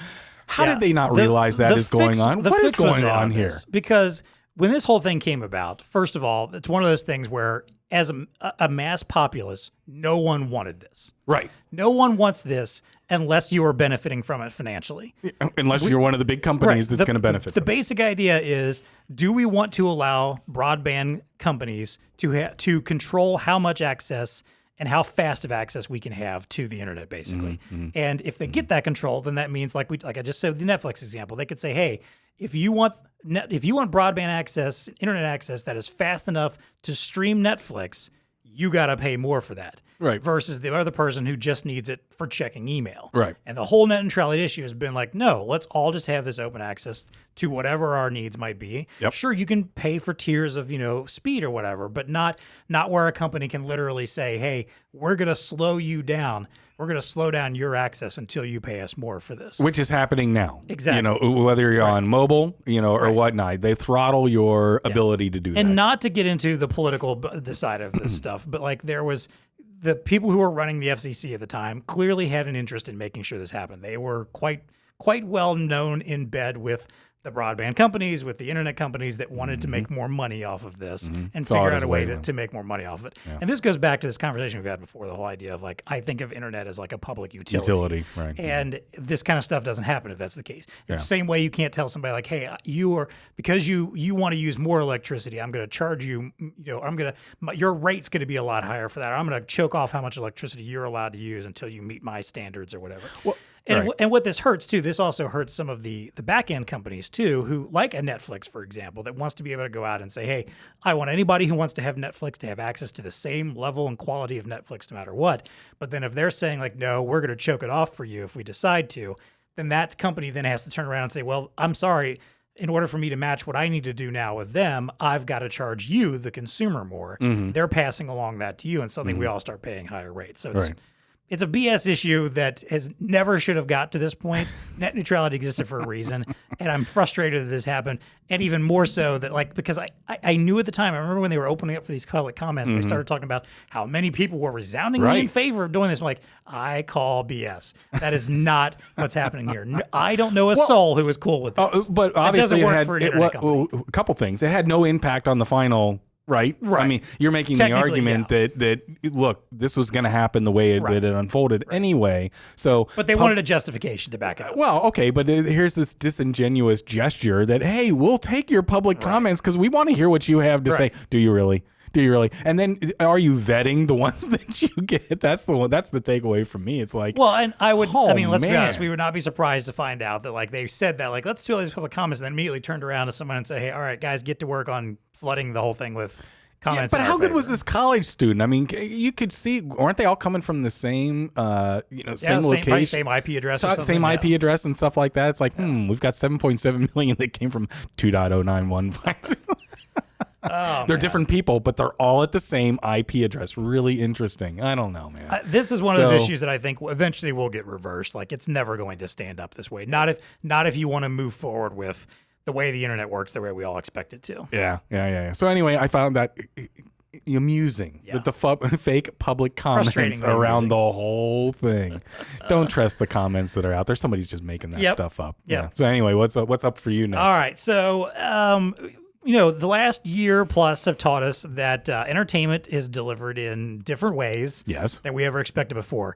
Speaker 2: How did they not realize that is going on? What is going on here?
Speaker 1: Because when this whole thing came about, first of all, it's one of those things where as a mass populace, no one wanted this.
Speaker 2: Right.
Speaker 1: No one wants this unless you are benefiting from it financially.
Speaker 2: Unless you're one of the big companies that's going to benefit
Speaker 1: The
Speaker 2: from
Speaker 1: basic idea is, do we want to allow broadband companies to control how much access and how fast of access we can have to the internet, basically? And if they get that control, then that means, like I just said with the Netflix example, they could say, hey, if you want broadband access, internet access that is fast enough to stream Netflix, you got to pay more for that.
Speaker 2: Right.
Speaker 1: Versus the other person who just needs it for checking email.
Speaker 2: Right.
Speaker 1: And the whole net neutrality issue has been like, no, let's all just have this open access to whatever our needs might be.
Speaker 2: Yep.
Speaker 1: Sure, you can pay for tiers of, speed or whatever, but not where a company can literally say, hey, we're going to slow you down. We're going to slow down your access until you pay us more for this.
Speaker 2: Which is happening now.
Speaker 1: Exactly.
Speaker 2: Whether you're on mobile, or whatnot, they throttle your ability to do that.
Speaker 1: And not to get into the political side of this stuff, but like there was the people who were running the FCC at the time clearly had an interest in making sure this happened. They were quite well known in bed with the broadband companies, with the internet companies that wanted to make more money off of this and figure out a way to make more money off of it. Yeah. And this goes back to this conversation we've had before, the whole idea of like, I think of internet as like a public utility.
Speaker 2: Right.
Speaker 1: And this kind of stuff doesn't happen if that's the case. In the same way you can't tell somebody like, hey, because you want to use more electricity, I'm going to charge you, your rate's going to be a lot higher for that. Or I'm going to choke off how much electricity you're allowed to use until you meet my standards or whatever.
Speaker 2: Well,
Speaker 1: and what this hurts too, this also hurts some of the back end companies too, who like a Netflix, for example, that wants to be able to go out and say, hey, I want anybody who wants to have Netflix to have access to the same level and quality of Netflix no matter what. But then if they're saying like, no, we're going to choke it off for you if we decide to, then that company then has to turn around and say, well, I'm sorry, in order for me to match what I need to do now with them, I've got to charge you, the consumer, more. They're passing along that to you, and suddenly we all start paying higher rates. So it's a BS issue that never should have got to this point. Net neutrality existed for a reason, and I'm frustrated that this happened, and even more so that because I knew at the time. I remember when they were opening up for these public comments, they started talking about how many people were resoundingly in favor of doing this. I'm like, I call BS. That is not what's happening here. I don't know a soul who is cool with this.
Speaker 2: But obviously,
Speaker 1: it doesn't work for an internet company.
Speaker 2: A couple things. It had no impact on the final. Right. I mean, you're making the argument that look, this was going to happen the way that it unfolded anyway. So,
Speaker 1: but they wanted a justification to back it up.
Speaker 2: Well, okay, but here's this disingenuous gesture that, hey, we'll take your public comments because we want to hear what you have to say. Do you really? Do you really? And then are you vetting the ones that you get? That's the one. That's the takeaway from me. It's like,
Speaker 1: well, and I would, let's be honest. We would not be surprised to find out that like they said that like, let's do all these public comments and then immediately turned around to someone and say, hey, all right, guys, get to work on flooding the whole thing with comments.
Speaker 2: But how good was this college student? I mean, you could see, aren't they all coming from the same, same location,
Speaker 1: same IP address,
Speaker 2: same IP address and stuff like that? It's like, we've got 7.7 million that came from 2.091. They're different people, but they're all at the same IP address. Really interesting. I don't know, man.
Speaker 1: This is one of those issues that I think eventually will get reversed. Like it's never going to stand up this way. Not if you want to move forward with the way the internet works, the way we all expect it to.
Speaker 2: Yeah. So anyway, I found that amusing that the fake public comments around the whole thing. Don't trust the comments that are out there. Somebody's just making that stuff up.
Speaker 1: Yeah.
Speaker 2: So anyway, what's up for you next?
Speaker 1: All right. So the last year plus have taught us that entertainment is delivered in different ways than we ever expected before.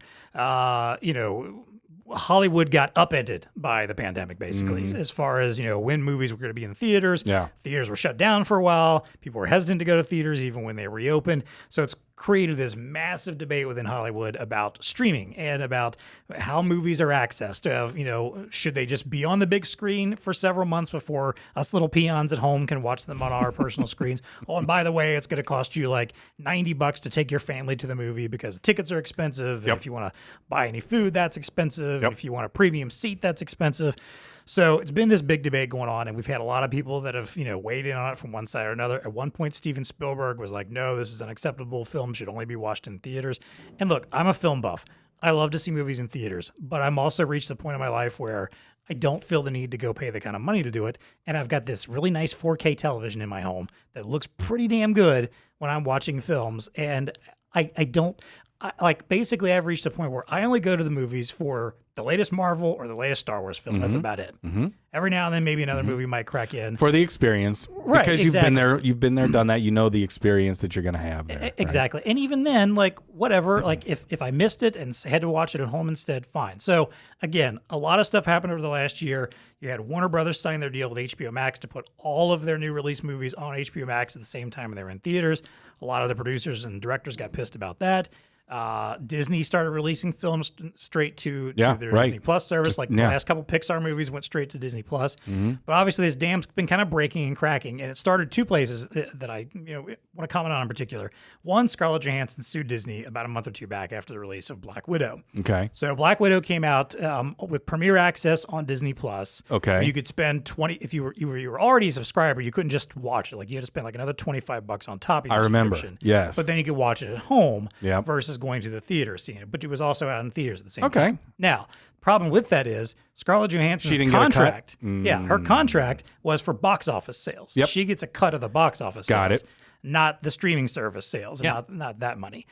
Speaker 1: Hollywood got upended by the pandemic, basically, as far as, when movies were going to be in theaters.
Speaker 2: Yeah.
Speaker 1: Theaters were shut down for a while. People were hesitant to go to theaters even when they reopened. So it's created this massive debate within Hollywood about streaming and about how movies are accessed. Should they just be on the big screen for several months before us little peons at home can watch them on our personal screens? Oh, and by the way, it's going to cost you like $90 to take your family to the movie because tickets are expensive. And if you want to buy any food, that's expensive. If you want a premium seat, that's expensive. So it's been this big debate going on, and we've had a lot of people that have, weighed in on it from one side or another. At one point, Steven Spielberg was like, no, this is unacceptable. Film should only be watched in theaters. And look, I'm a film buff. I love to see movies in theaters, but I'm also reached the point in my life where I don't feel the need to go pay the kind of money to do it. And I've got this really nice 4K television in my home that looks pretty damn good when I'm watching films. And basically I've reached a point where I only go to the movies for the latest Marvel or the latest Star Wars film. That's about it. Every now and then, maybe another movie might crack in.
Speaker 2: For the experience.
Speaker 1: Right,
Speaker 2: because you've been there, done that. You know the experience that you're going to have there.
Speaker 1: Exactly. Right? And even then, whatever, if I missed it and had to watch it at home instead, fine. So again, a lot of stuff happened over the last year. You had Warner Brothers sign their deal with HBO Max to put all of their new release movies on HBO Max at the same time they were in theaters. A lot of the producers and directors got pissed about that. Disney started releasing films straight to their Disney Plus service. The last couple Pixar movies went straight to Disney Plus. But obviously this dam's been kind of breaking and cracking, and it started two places that I want to comment on in particular. One, Scarlett Johansson sued Disney about a month or two back after the release of Black Widow.
Speaker 2: Okay.
Speaker 1: So Black Widow came out with premiere access on Disney Plus.
Speaker 2: Okay.
Speaker 1: You could spend if you were already a subscriber, you couldn't just watch it. You had to spend another $25 on top of your subscription.
Speaker 2: Yes.
Speaker 1: But then you could watch it at home
Speaker 2: Yep.
Speaker 1: versus going to the theater seeing it. But it was also out in theaters at the same
Speaker 2: Okay.
Speaker 1: time. Now, problem with that is Scarlett Johansson's
Speaker 2: didn't get a cut?
Speaker 1: contract. Her contract was for box office sales.
Speaker 2: Yep.
Speaker 1: She gets a cut of the box office
Speaker 2: Got
Speaker 1: sales,
Speaker 2: it.
Speaker 1: not the streaming service sales, not that money.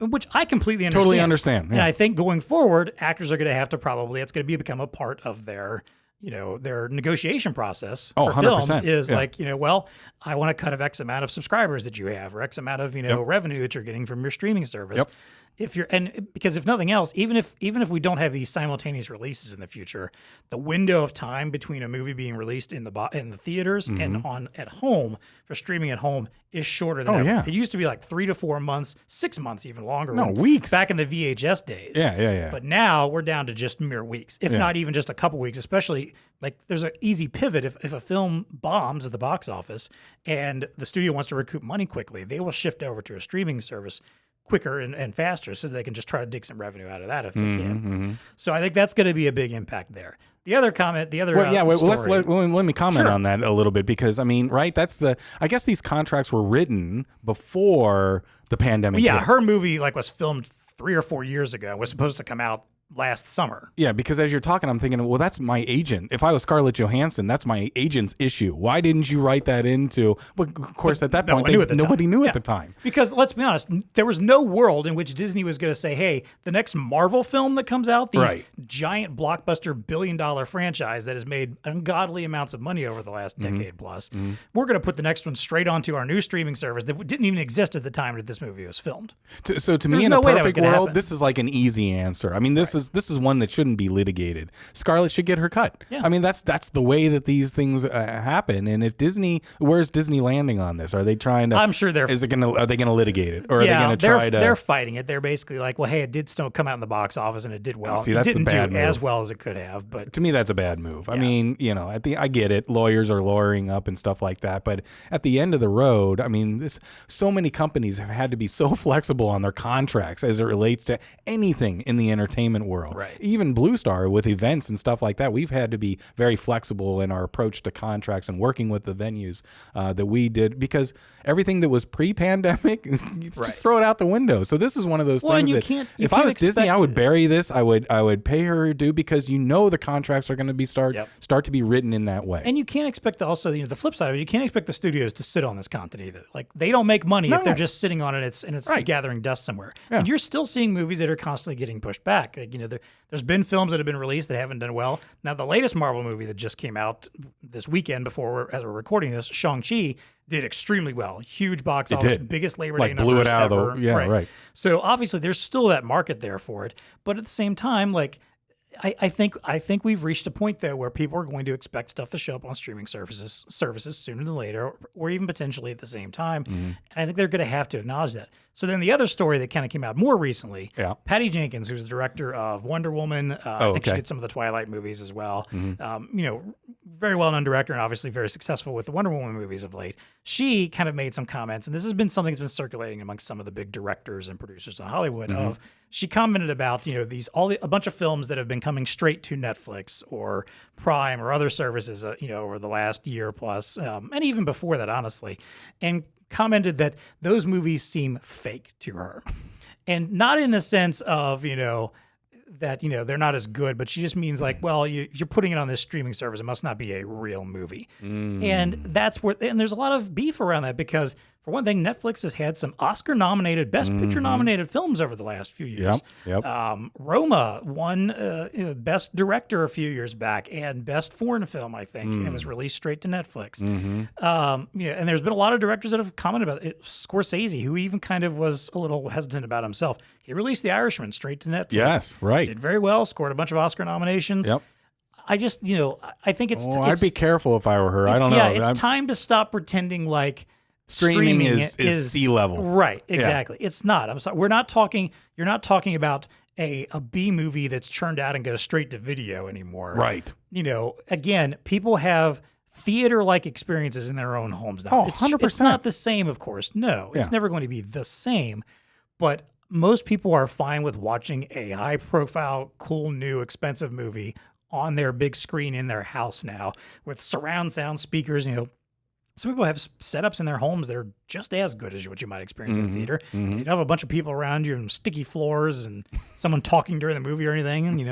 Speaker 1: Which I completely understand.
Speaker 2: Totally understand.
Speaker 1: And I think going forward, actors are going to have to it's going to become a part of their their negotiation process for
Speaker 2: 100%.
Speaker 1: films is I want a cut of X amount of subscribers that you have or X amount of, revenue that you're getting from your streaming service.
Speaker 2: Yep.
Speaker 1: Because if nothing else, even if we don't have these simultaneous releases in the future, the window of time between a movie being released in the theaters and on at home for streaming at home is shorter than ever.
Speaker 2: Yeah.
Speaker 1: It used to be 3 to 4 months, 6 months, even longer.
Speaker 2: Weeks.
Speaker 1: Back in the VHS days.
Speaker 2: Yeah.
Speaker 1: But now we're down to just mere weeks, if not even just a couple weeks, especially there's an easy pivot. If a film bombs at the box office and the studio wants to recoup money quickly, they will shift over to a streaming service quicker and faster so they can just try to dig some revenue out of that if they can. So I think that's going to be a big impact there. The other comment, let me comment on that a little bit because, I guess these contracts were written before the pandemic hit. Her movie was filmed 3 or 4 years ago, was supposed to come out last summer.
Speaker 2: Yeah, because as you're talking, I'm thinking, well, that's my agent. If I was Scarlett Johansson, that's my agent's issue. Why didn't you write that into? Well, of course, at that point, nobody knew at the time.
Speaker 1: Because let's be honest, there was no world in which Disney was going to say, hey, the next Marvel film that comes out, these giant blockbuster billion-dollar franchise that has made ungodly amounts of money over the last decade plus, we're going to put the next one straight onto our new streaming service that didn't even exist at the time that this movie was filmed.
Speaker 2: So to me, in a perfect world, this is an easy answer. This is one that shouldn't be litigated. Scarlett should get her cut. Yeah. That's the way that these things happen. And if Disney, where's Disney landing on this? Are they trying to?
Speaker 1: I'm sure they're.
Speaker 2: Are they going to litigate it, or are they going to try to?
Speaker 1: They're fighting it. They're basically well, hey, it did still come out in the box office and it did well.
Speaker 2: See, that's
Speaker 1: it didn't
Speaker 2: the bad
Speaker 1: do
Speaker 2: move.
Speaker 1: as well as it could have. But
Speaker 2: to me, that's a bad move. Yeah. I get it. Lawyers are lawyering up and stuff like that. But at the end of the road, so many companies have had to be so flexible on their contracts as it relates to anything in the entertainment world.
Speaker 1: Right.
Speaker 2: Even BlueStar with events and stuff like that, we've had to be very flexible in our approach to contracts and working with the venues that we did, because everything that was pre-pandemic, you just throw it out the window. So this is one of those things that if I was Disney, I would bury this. I would pay her due, because the contracts are going to be start to be written in that way.
Speaker 1: And you can't expect also the flip side of it. You can't expect the studios to sit on this content either. They don't make money if they're just sitting on it and it's gathering dust somewhere. Yeah. And you're still seeing movies that are constantly getting pushed back. there's been films that have been released that haven't done well. Now, the latest Marvel movie that just came out this weekend as we're recording this, Shang-Chi, did extremely well. Huge box office, biggest Labor Day numbers
Speaker 2: blew it out
Speaker 1: ever.
Speaker 2: of the, right.
Speaker 1: So obviously there's still that market there for it. But at the same time, like, I think we've reached a point though where people are going to expect stuff to show up on streaming services sooner than later, or even potentially at the same time. And I think they're going to have to acknowledge that. So then the other story that kind of came out more recently, Patty Jenkins, who's the director of Wonder Woman, I think she did some of the Twilight movies as well. Very well-known director and obviously very successful with the Wonder Woman movies of late. She kind of made some comments, and this has been something that's been circulating amongst some of the big directors and producers in Hollywood. She commented about a bunch of films that have been coming straight to Netflix or Prime or other services, over the last year plus, and even before that, honestly, and commented that those movies seem fake to her, and not in the sense of that they're not as good, but she just means like, well, you're putting it on this streaming service, it must not be a real movie. And that's where, and there's a lot of beef around that because, for one thing, Netflix has had some Oscar-nominated, Best Picture-nominated films over the last few years. Roma won Best Director a few years back and Best Foreign Film, I think, and was released straight to Netflix. And there's been a lot of directors that have commented about it. Scorsese, who even kind of was a little hesitant about himself, he released The Irishman straight to Netflix.
Speaker 2: Yes, right.
Speaker 1: Did very well, scored a bunch of Oscar nominations. I just, I think it's...
Speaker 2: I'd be careful if I were her. I don't know.
Speaker 1: Yeah, it's time to stop pretending like streaming is C-level. Right, exactly. It's not. I'm sorry. You're not talking about a B movie that's churned out and goes straight to video anymore.
Speaker 2: Right.
Speaker 1: Again, people have theater-like experiences in their own homes now.
Speaker 2: 100%.
Speaker 1: It's not the same, of course. No, it's never going to be the same. But most people are fine with watching a high-profile, cool, new, expensive movie on their big screen in their house now with surround sound speakers. Some people have setups in their homes that are just as good as what you might experience in the theater. You don't have a bunch of people around you and sticky floors and someone talking during the movie or anything,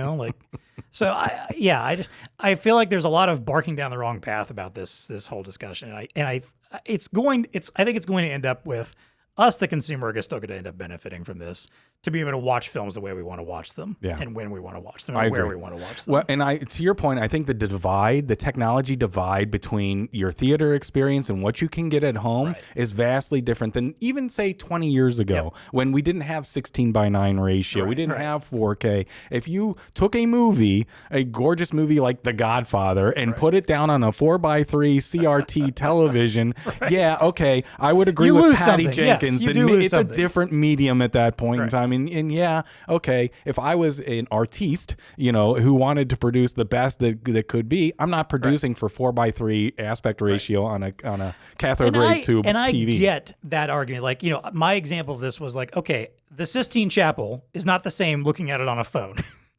Speaker 1: So I feel like there's a lot of barking down the wrong path about this whole discussion, and I think it's going to end up with us, the consumer, are still going to end up benefiting from this, to be able to watch films the way we want to watch them, and when we want to watch them, and where we want to watch them.
Speaker 2: Well, and to your point, I think the technology divide between your theater experience and what you can get at home is vastly different than even, say, 20 years ago when we didn't have 16:9 ratio. We didn't have 4K. If you took a gorgeous movie like The Godfather, and put it down on a 4:3 CRT television, I would agree with Patty Jenkins. It's a different medium at that point in time. If I was an artiste, who wanted to produce the best that could be, I'm not producing for 4:3 aspect ratio on a cathode ray tube TV.
Speaker 1: And I get that argument. Like, my example of this was like, okay, the Sistine Chapel is not the same looking at it on a phone.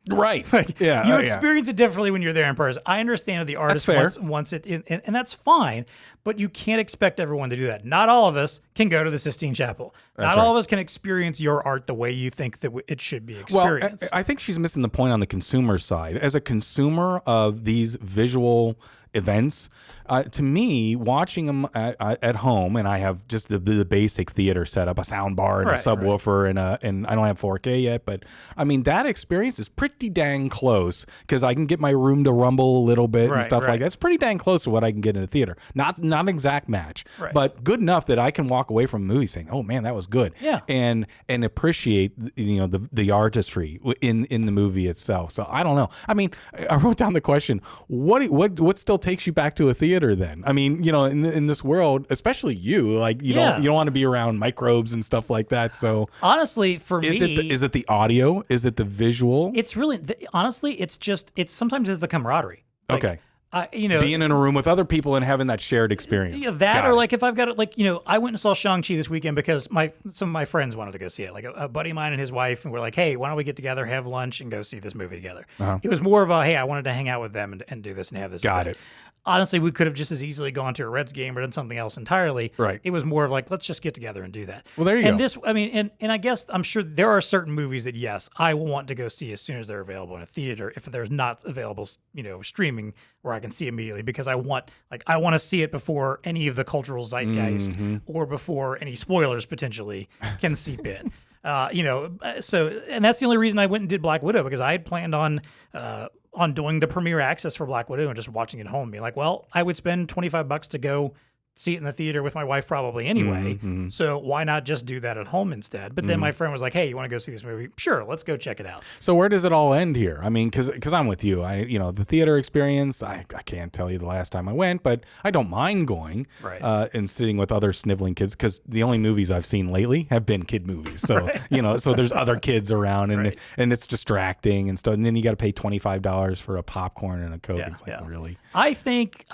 Speaker 2: Right.
Speaker 1: You experience it differently when you're there in person. I understand that the artist wants it, and that's fine, but you can't expect everyone to do that. Not all of us can go to the Sistine Chapel. Not all of us can experience your art the way you think that it should be experienced.
Speaker 2: Well, I think she's missing the point on the consumer side. As a consumer of these visual events, to me, watching them at home, and I have just the basic theater setup, a sound bar and a subwoofer, and I don't have 4K yet, but I mean, that experience is pretty dang close because I can get my room to rumble a little bit and stuff like that. It's pretty dang close to what I can get in a theater. Not an exact match, but good enough that I can walk away from a movie saying, "Oh man, that was good," and appreciate the artistry in the movie itself. So I don't know. I mean, I wrote down the question: what still takes you back to a theater? Then, I mean, in this world, especially you don't want to be around microbes and stuff like that. So
Speaker 1: honestly, for me,
Speaker 2: is it the audio? Is it the visual?
Speaker 1: It's really honestly, it's sometimes it's the camaraderie.
Speaker 2: Okay. Being in a room with other people and having that shared experience.
Speaker 1: If I've got it, I went and saw Shang-Chi this weekend because some of my friends wanted to go see it. Like a buddy of mine and his wife, and we're like, hey, why don't we get together, have lunch, and go see this movie together? It was more of a, hey, I wanted to hang out with them and do this and have this.
Speaker 2: Got it.
Speaker 1: Honestly, we could have just as easily gone to a Reds game or done something else entirely.
Speaker 2: Right.
Speaker 1: It was more of like, let's just get together and do that.
Speaker 2: Well, there you go.
Speaker 1: And this, I mean, and I guess I'm sure there are certain movies that, yes, I will want to go see as soon as they're available in a theater. If they're not available, streaming where I can see immediately, because I want to see it before any of the cultural zeitgeist or before any spoilers potentially can seep in. So, and that's the only reason I went and did Black Widow, because I had planned on doing the premiere access for Black Widow and just watching it at home and being like, well, I would spend $25 to go see it in the theater with my wife probably anyway. So why not just do that at home instead? But then my friend was like, hey, you want to go see this movie? Sure, let's go check it out.
Speaker 2: So where does it all end here? I mean, because I'm with you. The theater experience, I can't tell you the last time I went, but I don't mind going and sitting with other sniveling kids, because the only movies I've seen lately have been kid movies. So, so there's other kids around and it's distracting and stuff. And then you got to pay $25 for a popcorn and a Coke. It's like, really?
Speaker 1: I think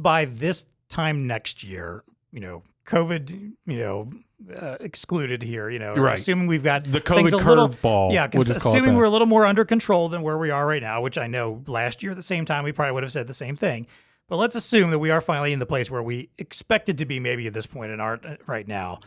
Speaker 1: by this time next year, COVID, excluded here, assuming we've got
Speaker 2: the COVID curveball.
Speaker 1: Yeah, assuming we're a little more under control than where we are right now, which I know last year at the same time we probably would have said the same thing. But let's assume that we are finally in the place where we expected to be maybe at this point in art right now.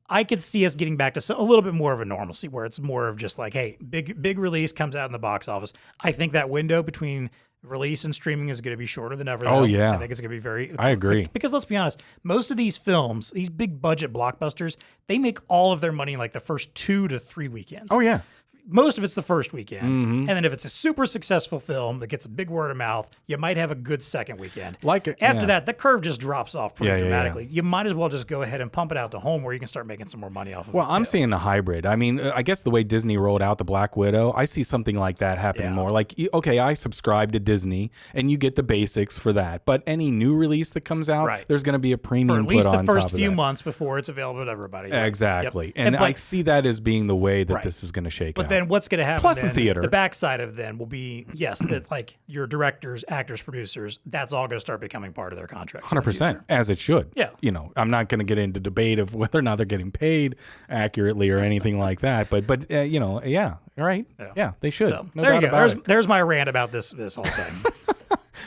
Speaker 1: I could see us getting back to a little bit more of a normalcy where it's more of just like, hey, big release comes out in the box office. I think that window between release and streaming is going to be shorter than ever.
Speaker 2: Oh, yeah.
Speaker 1: I think it's going to be very...
Speaker 2: I agree.
Speaker 1: Because let's be honest, most of these films, these big budget blockbusters, they make all of their money in like the first 2 to 3 weekends.
Speaker 2: Oh, yeah.
Speaker 1: Most of it's the first weekend. And then if it's a super successful film that gets a big word of mouth, you might have a good second weekend. After that, the curve just drops off pretty dramatically. You might as well just go ahead and pump it out to home where you can start making some more money off of it.
Speaker 2: Well, I'm seeing a hybrid. I mean, I guess the way Disney rolled out the Black Widow, I see something like that happening more. Like, okay, I subscribe to Disney and you get the basics for that. But any new release that comes out, there's going to be a premium put on top of that.
Speaker 1: For at least the first few months before it's available to everybody.
Speaker 2: Exactly. And I see that as being the way that this is going to shake out.
Speaker 1: But then what's going to happen?
Speaker 2: Plus the theater.
Speaker 1: The backside of then will be, that like your directors, actors, producers, that's all going to start becoming part of their contracts.
Speaker 2: 100%, as it should.
Speaker 1: Yeah.
Speaker 2: I'm not going to get into debate of whether or not they're getting paid accurately or anything like that. But right. Yeah, they should. So, no doubt about it.
Speaker 1: There's my rant about this whole thing.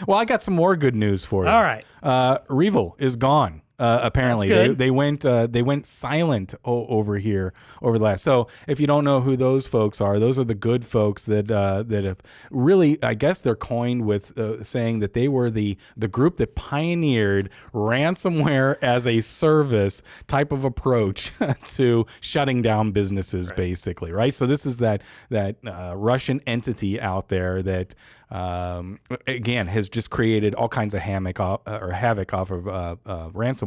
Speaker 2: Well, I got some more good news for you.
Speaker 1: All right.
Speaker 2: REvil is gone. Apparently they went silent over here over the last. So if you don't know who those folks are, those are the good folks that have really, I guess they're coined with saying that they were the group that pioneered ransomware as a service type of approach to shutting down businesses, basically, right? So this is that Russian entity out there that again has just created all kinds of havoc off of ransomware.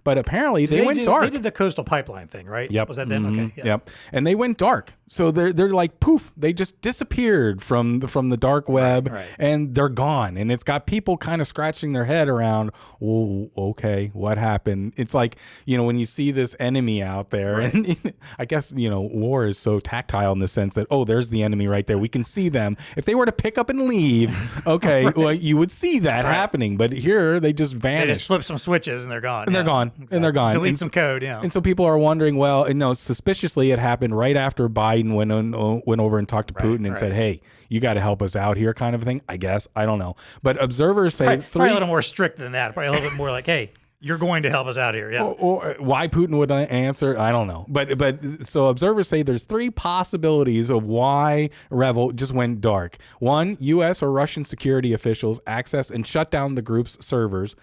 Speaker 2: But apparently they went dark.
Speaker 1: They did the Coastal Pipeline thing, right?
Speaker 2: Yep.
Speaker 1: Was that them? Okay. Yeah.
Speaker 2: Yep. And they went dark. So they're like poof. They just disappeared from the dark web, and they're gone. And it's got people kind of scratching their head around. Oh, okay, what happened? It's like when you see this enemy out there, and I guess war is so tactile in the sense that there's the enemy right there. We can see them. If they were to pick up and leave, okay, well you would see that happening. But here they just vanished.
Speaker 1: They just flip some switches and they're gone.
Speaker 2: And they're gone. Exactly. And they're gone.
Speaker 1: Delete some code. Yeah.
Speaker 2: And so people are wondering. Well, suspiciously, it happened right after Biden went over and talked to Putin and said, "Hey, you got to help us out here," kind of thing. I guess I don't know, but observers say
Speaker 1: probably a little more strict than that. Probably a little bit more like, "Hey, you're going to help us out here." Yeah.
Speaker 2: Or why Putin would answer, I don't know. But so observers say there's 3 possibilities of why REvil just went dark. 1, U.S. or Russian security officials access and shut down the group's servers.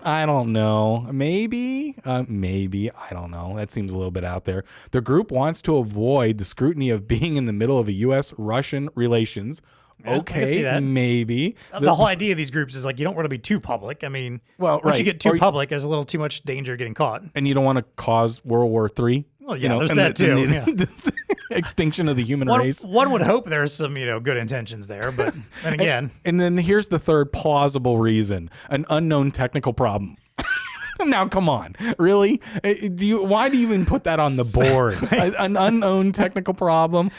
Speaker 2: I don't know. Maybe. I don't know. That seems a little bit out there. The group wants to avoid the scrutiny of being in the middle of a U.S.-Russian relations. Yeah, okay, maybe.
Speaker 1: The whole idea of these groups is like you don't want to be too public. I mean, once you get too public, there's a little too much danger of getting caught.
Speaker 2: And you don't want to cause World War III.
Speaker 1: Well, yeah, there's that too.
Speaker 2: The extinction of the human race.
Speaker 1: One would hope there's some, good intentions there, but then again.
Speaker 2: And then here's the third plausible reason: an unknown technical problem. Now, come on, really? Why do you even put that on the board? An unknown technical problem.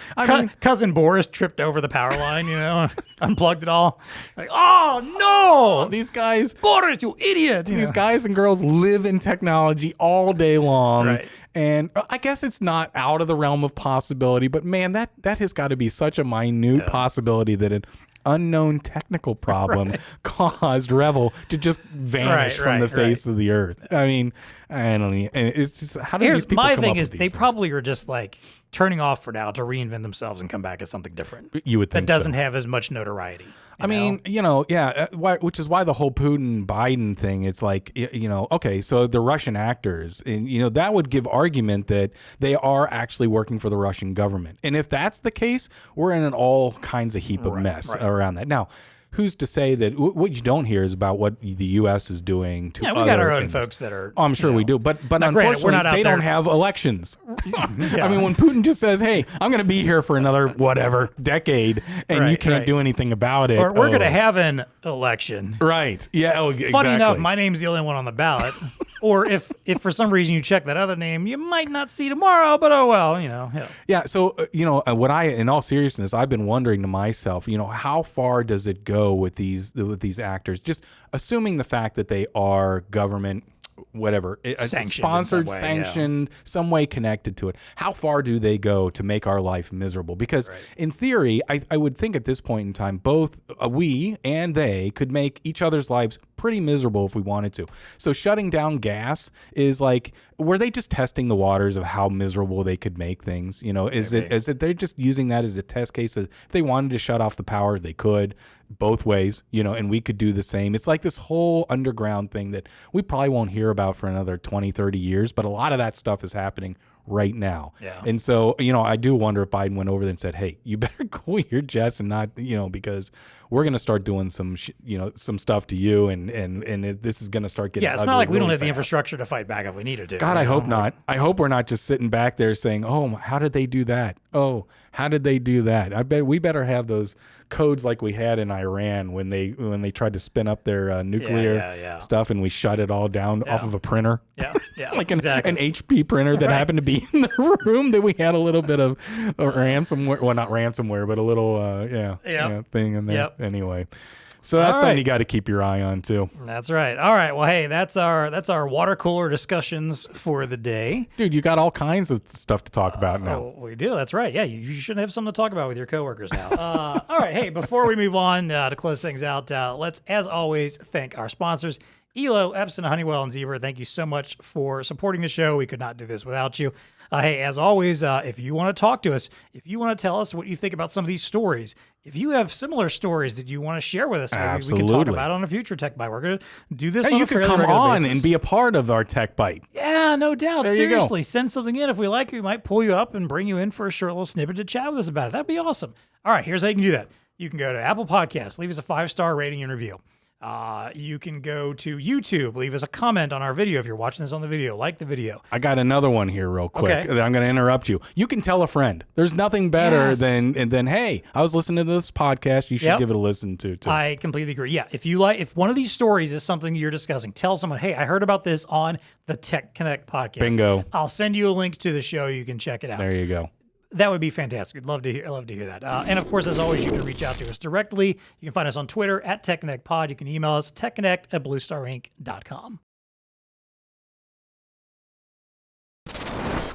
Speaker 1: Cousin Boris tripped over the power line, unplugged it all. Like, oh no,
Speaker 2: these guys,
Speaker 1: Boris, you idiot!
Speaker 2: These guys and girls live in technology all day long. Right. And I guess it's not out of the realm of possibility, but man, that has got to be such a minute possibility that an unknown technical problem caused REvil to just vanish from the face of the earth. I mean, I don't know. It's just, how do these people come up with these things? My thing is
Speaker 1: they probably are just like turning off for now to reinvent themselves and come back as something different.
Speaker 2: You would think
Speaker 1: that doesn't have as much notoriety.
Speaker 2: I mean, which is why the whole Putin-Biden thing, it's like, okay, so the Russian actors, and, that would give argument that they are actually working for the Russian government. And if that's the case, we're in all kinds of heap of mess around that. Now, who's to say that what you don't hear is about what the U.S. is doing to
Speaker 1: we got our own folks that are.
Speaker 2: Oh, I'm sure we do. But unfortunately, they don't have elections. I mean, when Putin just says, hey, I'm going to be here for another decade, and you can't do anything about it.
Speaker 1: Or we're going to have an election.
Speaker 2: Right. Yeah. Oh, exactly.
Speaker 1: Funny enough, my name's the only one on the ballot. Or if for some reason you check that other name, you might not see tomorrow, but oh well,
Speaker 2: Yeah, so, what in all seriousness, I've been wondering to myself, how far does it go with these actors? Just assuming the fact that they are government, whatever, sponsored, sanctioned, some way connected to it. How far do they go to make our life miserable? Because in theory, I would think at this point in time, both we and they could make each other's lives pretty miserable if we wanted to. So shutting down gas is like, were they just testing the waters of how miserable they could make things? Is it they're just using that as a test case that if they wanted to shut off the power, they could both ways, and we could do the same. It's like this whole underground thing that we probably won't hear about for another 20, 30 years, but a lot of that stuff is happening right now. Yeah. And so, I do wonder if Biden went over there and said, hey, you better cool your jets and not, because we're going to start doing some stuff to you and this is going to start getting
Speaker 1: it's not like we don't have the infrastructure to fight back if we needed to.
Speaker 2: God, I hope not. I hope we're not just sitting back there saying, oh, how did they do that? Oh, how did they do that? I bet we better have those codes like we had in Iran when they tried to spin up their nuclear stuff and we shut it all down off of a printer. Yeah, yeah, like an HP printer that happened to be in the room that we had a little bit of ransomware. Well, not ransomware, but a little thing in there. Yep. Anyway. So that's something you got to keep your eye on too.
Speaker 1: That's right. All right. Well, hey, that's our water cooler discussions for the day.
Speaker 2: Dude, you got all kinds of stuff to talk about now.
Speaker 1: Oh, we do. That's right. Yeah, you should have something to talk about with your coworkers now. All right. Hey, before we move on to close things out, let's, as always, thank our sponsors. Elo, Epson, Honeywell, and Zebra, thank you so much for supporting the show. We could not do this without you. Hey, as always, if you want to talk to us, if you want to tell us what you think about some of these stories, if you have similar stories that you want to share with us, maybe we can talk about on a future Tech Bite. We're going to do this on a fairly regular basis. You can come on
Speaker 2: and be a part of our Tech Bite.
Speaker 1: Yeah, no doubt. Seriously, send something in. If we like it, we might pull you up and bring you in for a short little snippet to chat with us about it. That'd be awesome. All right, here's how you can do that. You can go to Apple Podcasts, leave us a 5-star rating and review. You can go to YouTube, leave us a comment on our video if you're watching this on the video. Like the video.
Speaker 2: I got another one here real quick. Okay. I'm going to interrupt you. You can tell a friend. There's nothing better than hey, I was listening to this podcast. You should give it a listen to too.
Speaker 1: I completely agree. Yeah, if one of these stories is something you're discussing, tell someone, hey, I heard about this on the TEConnect podcast.
Speaker 2: Bingo.
Speaker 1: I'll send you a link to the show. You can check it out.
Speaker 2: There you go.
Speaker 1: That would be fantastic. I'd love to hear that. And of course, as always, you can reach out to us directly. You can find us on Twitter at TEConnectPod. You can email us TEConnect@BlueStarInc.com.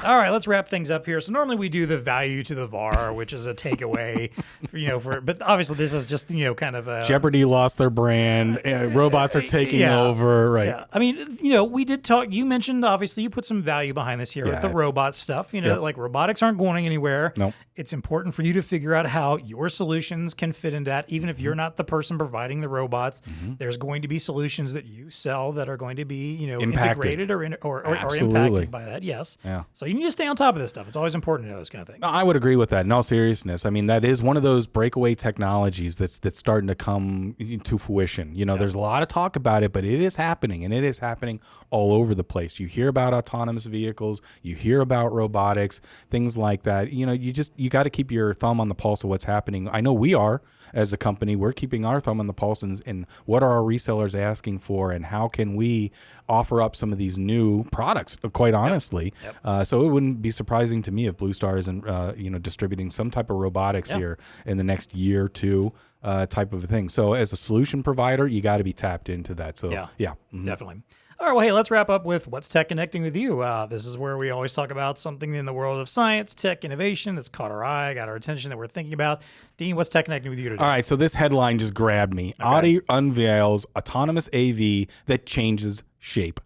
Speaker 1: All right, let's wrap things up here. So normally we do the value to the VAR, which is a takeaway, but obviously this is just, kind of a...
Speaker 2: Jeopardy lost their brand. Robots are taking over, right? Yeah.
Speaker 1: I mean, we did talk, you mentioned, obviously, you put some value behind this here with the robot stuff. Like robotics aren't going anywhere.
Speaker 2: Nope.
Speaker 1: It's important for you to figure out how your solutions can fit into that. Even if you're not the person providing the robots, there's going to be solutions that you sell that are going to be, integrated or impacted by that. Yes. Yeah. So you need to stay on top of this stuff. It's always important to know those kind of things.
Speaker 2: I would agree with that. In all seriousness, I mean, that is one of those breakaway technologies that's starting to come to fruition. There's a lot of talk about it, but it is happening, and it is happening all over the place. You hear about autonomous vehicles, you hear about robotics, things like that. You got to keep your thumb on the pulse of what's happening. I know we are. As a company, we're keeping our thumb on the pulse and what are our resellers asking for and how can we offer up some of these new products, quite honestly. Yep. So it wouldn't be surprising to me if BlueStar isn't, distributing some type of robotics here in the next year or two, type of a thing. So as a solution provider, you got to be tapped into that. So
Speaker 1: definitely. All right, well, hey, let's wrap up with what's TEConnecting with you. This is where we always talk about something in the world of science, tech, innovation that's caught our eye, got our attention that we're thinking about. Dean, what's TEConnecting with you today?
Speaker 2: All right, so this headline just grabbed me. Okay. Audi unveils autonomous AV that changes shape.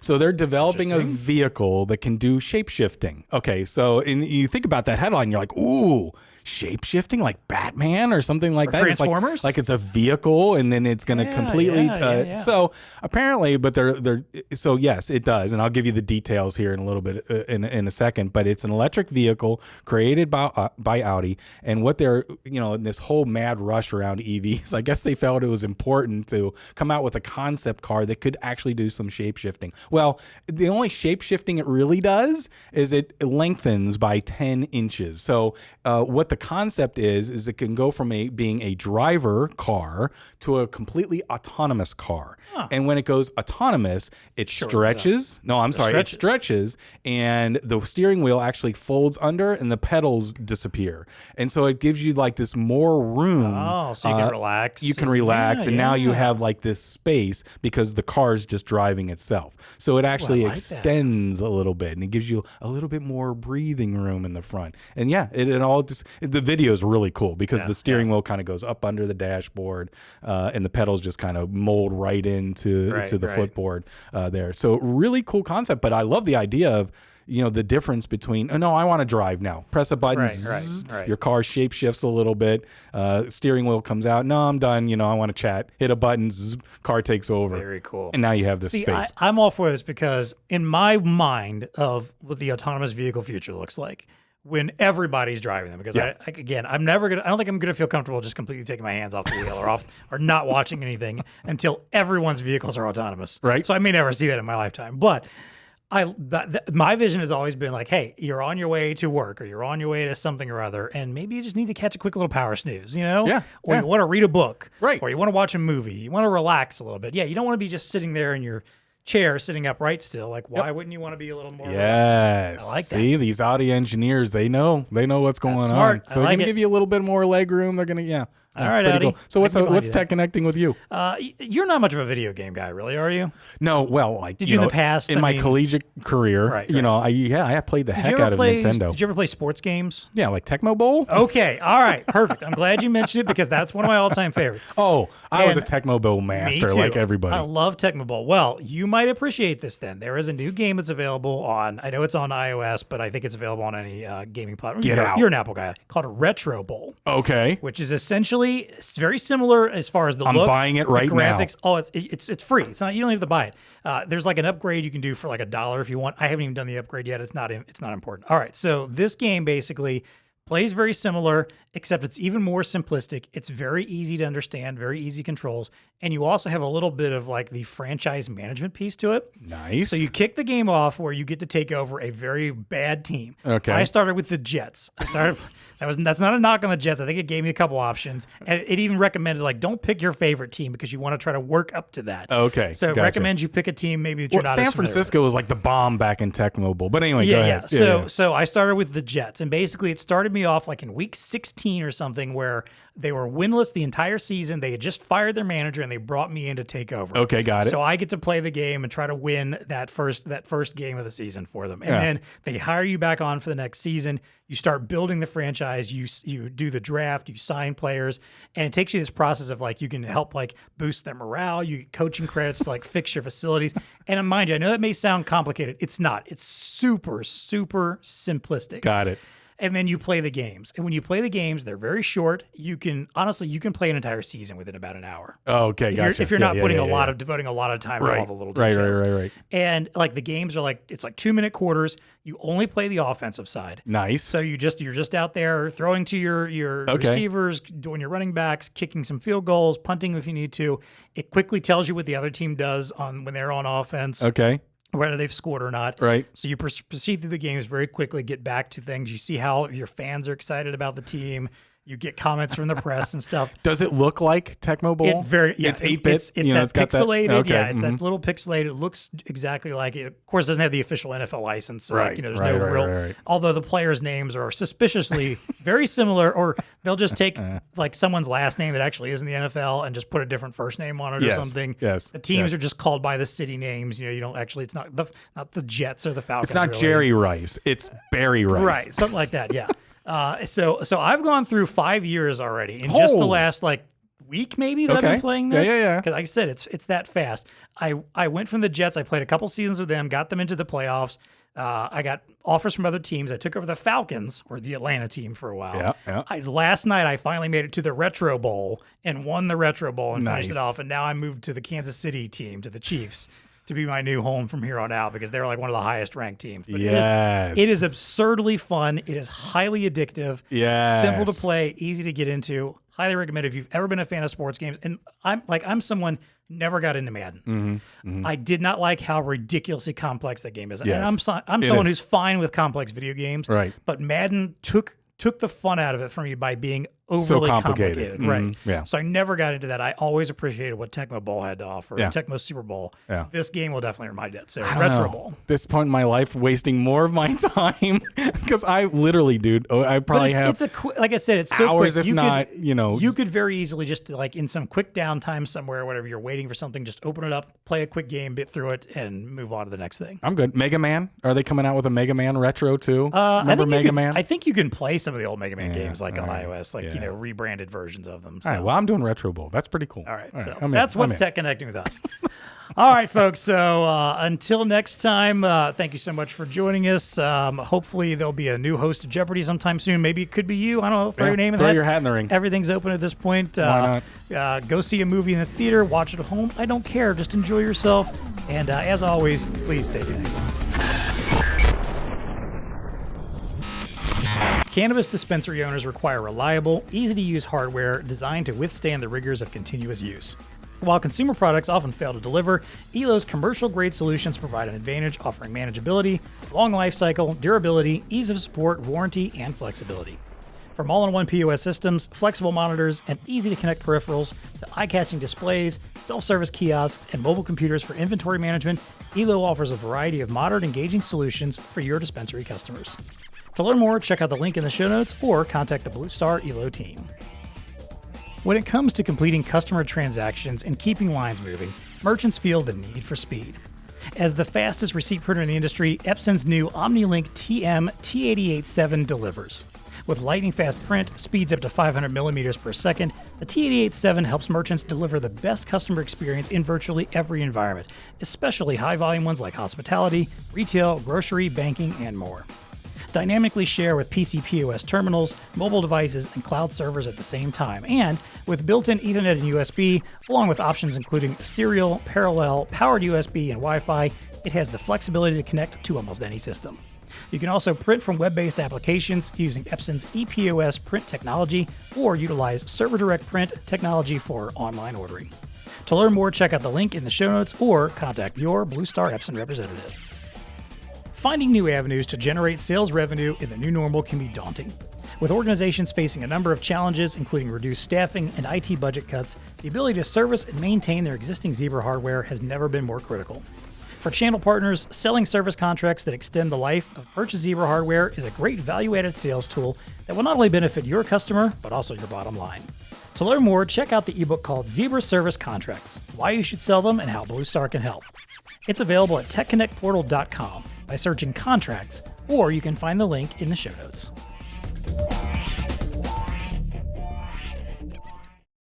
Speaker 2: So they're developing a vehicle that can do shape shifting. Okay, so you think about that headline, you're like, ooh, shape-shifting like Batman or something like that.
Speaker 1: Transformers?
Speaker 2: It's like it's a vehicle and then it's going to completely so apparently, but they're so yes, it does, and I'll give you the details here in a little bit in a second, but it's an electric vehicle created by Audi, and what they're, in this whole mad rush around EVs, I guess they felt it was important to come out with a concept car that could actually do some shape-shifting. Well, the only shape-shifting it really does is it lengthens by 10 inches. So what the concept is it can go from being a driver car to a completely autonomous car. Huh. And when it goes autonomous, it stretches. No, I'm sorry. It stretches, and the steering wheel actually folds under, and the pedals disappear. And so it gives you like this more room.
Speaker 1: Oh, so you can relax.
Speaker 2: You can relax, and now you have like this space because the car's just driving itself. So it actually extends a little bit, and it gives you a little bit more breathing room in the front. And it all just, the video is really cool because the steering wheel kind of goes up under the dashboard, and the pedals just kind of mold right into the footboard there. So really cool concept, but I love the idea of, the difference between, no, I want to drive now. Press a button, your car shape shifts a little bit, steering wheel comes out. No, I'm done. I want to chat. Hit a button, car takes over.
Speaker 1: Very cool.
Speaker 2: And now you have this space.
Speaker 1: I'm all for this because in my mind of what the autonomous vehicle future looks like, when everybody's driving them, because I don't think I'm gonna feel comfortable just completely taking my hands off the wheel or not watching anything until everyone's vehicles are autonomous.
Speaker 2: Right.
Speaker 1: So I may never see that in my lifetime, but my vision has always been like, hey, you're on your way to work or you're on your way to something or other, and maybe you just need to catch a quick little power snooze, or you want to read a book, or you want to watch a movie, you want to relax a little bit. You don't want to be just sitting there in your chair sitting upright still. Like, why wouldn't you want to be a little more relaxed? I like that.
Speaker 2: See, these Audi engineers, they know what's going on. So they're going to give you a little bit more leg room. They're going to,
Speaker 1: all right, Audi.
Speaker 2: Cool. So what's TEConnecting with you?
Speaker 1: You're not much of a video game guy, really, are you?
Speaker 2: No, well,
Speaker 1: did you in the past?
Speaker 2: In my collegiate career, I played the heck out of Nintendo.
Speaker 1: Did you ever play sports games?
Speaker 2: Yeah, like Tecmo Bowl.
Speaker 1: Okay, all right, perfect. I'm glad you mentioned it because that's one of my all-time favorites.
Speaker 2: Oh, I was a Tecmo Bowl master, like everybody.
Speaker 1: I love Tecmo Bowl. Well, you might appreciate this then. There is a new game that's available on, I know it's on iOS, but I think it's available on any gaming platform. You're an Apple guy. Called Retro Bowl.
Speaker 2: Okay.
Speaker 1: Which is essentially very similar as far as the look.
Speaker 2: I'm buying it right
Speaker 1: graphics.
Speaker 2: now.
Speaker 1: Oh, it's free. It's not. You don't have to buy it. There's like an upgrade you can do for like $1 if you want. I haven't even done the upgrade yet. It's not important. All right. So this game basically plays very similar, except it's even more simplistic. It's very easy to understand, very easy controls, and you also have a little bit of like the franchise management piece to it.
Speaker 2: Nice.
Speaker 1: So you kick the game off where you get to take over a very bad team.
Speaker 2: Okay.
Speaker 1: I started with the Jets. That's not a knock on the Jets. I think it gave me a couple options, and it even recommended like don't pick your favorite team because you want to try to work up to that.
Speaker 2: Okay.
Speaker 1: So it recommends you pick a team maybe that you're not.
Speaker 2: San Francisco was like the bomb back in Tecmo Bowl, but anyway, go ahead.
Speaker 1: So I started with the Jets, and basically it started me off like in week 16 or something where they were winless the entire season. They had just fired their manager, and they brought me in to take over.
Speaker 2: Okay, got it.
Speaker 1: So I get to play the game and try to win that first game of the season for them, and then they hire you back on for the next season. You start building the franchise. You do the draft. You sign players, and it takes you this process of like you can help like boost their morale. You get coaching credits to like fix your facilities. And mind you, I know that may sound complicated. It's not. It's super, super simplistic.
Speaker 2: Got it.
Speaker 1: And then you play the games. And when you play the games, they're very short. You can play an entire season within about an hour.
Speaker 2: Oh, okay, gotcha.
Speaker 1: If you're not devoting a lot of time to all the little details. Right. And like the games are like, it's like 2-minute quarters. You only play the offensive side.
Speaker 2: Nice.
Speaker 1: So you're just out there throwing to your receivers, doing your running backs, kicking some field goals, punting if you need to. It quickly tells you what the other team does when they're on offense.
Speaker 2: Okay.
Speaker 1: Whether they've scored or not.
Speaker 2: Right.
Speaker 1: So you proceed through the games very quickly, get back to things. You see how your fans are excited about the team. You get comments from the press and stuff.
Speaker 2: Does it look like Tecmo Bowl?
Speaker 1: It's
Speaker 2: 8-bit.
Speaker 1: It's that pixelated.
Speaker 2: That? Okay.
Speaker 1: It's that little pixelated. It looks exactly like it. Of course, it doesn't have the official NFL license. So
Speaker 2: right.
Speaker 1: There's no real. Right. Although the players' names are suspiciously very similar, or they'll just take like someone's last name that actually is in the NFL and just put a different first name on it or something.
Speaker 2: Yes.
Speaker 1: The teams are just called by the city names. You don't actually. It's not the Jets or the Falcons.
Speaker 2: It's not Jerry Rice. It's Barry Rice.
Speaker 1: Right. Something like that. Yeah. So I've gone through 5 years already in just the last like week maybe that I've been playing this.
Speaker 2: Yeah.
Speaker 1: Because like I said, it's that fast. I went from the Jets. I played a couple seasons with them, got them into the playoffs. I got offers from other teams. I took over the Falcons, or the Atlanta team, for a while.
Speaker 2: Yeah.
Speaker 1: Last night, I finally made it to the Retro Bowl and won the Retro Bowl and finished it
Speaker 2: Nice.
Speaker 1: off. And now I moved to the Kansas City team, to the Chiefs, to be my new home from here on out, because they're like one of the highest ranked teams. But
Speaker 2: Yes.
Speaker 1: it is absurdly fun. It is highly addictive.
Speaker 2: Yes.
Speaker 1: Simple to play, easy to get into. Highly recommend if you've ever been a fan of sports games. And I'm someone never got into Madden. I did not like how ridiculously complex that game is.
Speaker 2: Yes.
Speaker 1: And I'm someone who's fine with complex video games.
Speaker 2: Right.
Speaker 1: But Madden took the fun out of it for me by being overly
Speaker 2: complicated.
Speaker 1: Right.
Speaker 2: Yeah.
Speaker 1: So I never got into that. I always appreciated what Tecmo Bowl had to offer.
Speaker 2: Yeah.
Speaker 1: Tecmo Super Bowl.
Speaker 2: Yeah.
Speaker 1: This game will definitely remind it. So
Speaker 2: I don't
Speaker 1: Retro
Speaker 2: know.
Speaker 1: Bowl.
Speaker 2: This point in my life, wasting more of my time because I literally, dude, I probably have
Speaker 1: like I said, it's so
Speaker 2: hours,
Speaker 1: quick.
Speaker 2: if not,
Speaker 1: You could very easily just like in some quick downtime somewhere, whatever you're waiting for something, just open it up, play a quick game, bit through it, and move on to the next thing.
Speaker 2: I'm good. Mega Man? Are they coming out with a Mega Man retro too?
Speaker 1: Remember
Speaker 2: Mega Man?
Speaker 1: I think you can play some of the old Mega Man games like on iOS, like rebranded versions of them. So.
Speaker 2: All right, well, I'm doing Retro Bowl. That's pretty cool.
Speaker 1: All right, so
Speaker 2: I'm in.
Speaker 1: that's what's Tech Connecting with us. All right, folks. So until next time, thank you so much for joining us. Hopefully, there'll be a new host of Jeopardy sometime soon. Maybe it could be you. I don't know. Throw your name in
Speaker 2: throw your hat in the ring.
Speaker 1: Everything's open at this point.
Speaker 2: Why
Speaker 1: Go see a movie in the theater. Watch it at home. I don't care. Just enjoy yourself. And as always, please stay connected. Cannabis dispensary owners require reliable, easy-to-use hardware designed to withstand the rigors of continuous use. While consumer products often fail to deliver, Elo's commercial-grade solutions provide an advantage, offering manageability, long life cycle, durability, ease of support, warranty, and flexibility. From all-in-one POS systems, flexible monitors, and easy-to-connect peripherals, to eye-catching displays, self-service kiosks, and mobile computers for inventory management, Elo offers a variety of modern, engaging solutions for your dispensary customers. To learn more, check out the link in the show notes or contact the BlueStar Elo team. When it comes to completing customer transactions and keeping lines moving, merchants feel the need for speed. As the fastest receipt printer in the industry, Epson's new OmniLink TM T887 delivers. With lightning-fast print, speeds up to 500 millimeters per second, the T887 helps merchants deliver the best customer experience in virtually every environment, especially high-volume ones like hospitality, retail, grocery, banking, and more. Dynamically share with PC POS terminals, mobile devices, and cloud servers at the same time, and with built-in Ethernet and USB, along with options including serial, parallel, powered USB, and Wi-Fi, it has the flexibility to connect to almost any system. You can also print from web-based applications using Epson's ePOS print technology, or utilize Server Direct Print technology for online ordering. To learn more, check out the link in the show notes or contact your BlueStar Epson representative. Finding new avenues to generate sales revenue in the new normal can be daunting. With organizations facing a number of challenges, including reduced staffing and IT budget cuts, the ability to service and maintain their existing Zebra hardware has never been more critical. For channel partners, selling service contracts that extend the life of purchased Zebra hardware is a great value-added sales tool that will not only benefit your customer, but also your bottom line. To learn more, check out the ebook called Zebra Service Contracts, Why You Should Sell Them and How BlueStar Can Help. It's available at TEConnectportal.com by searching contracts, or you can find the link in the show notes.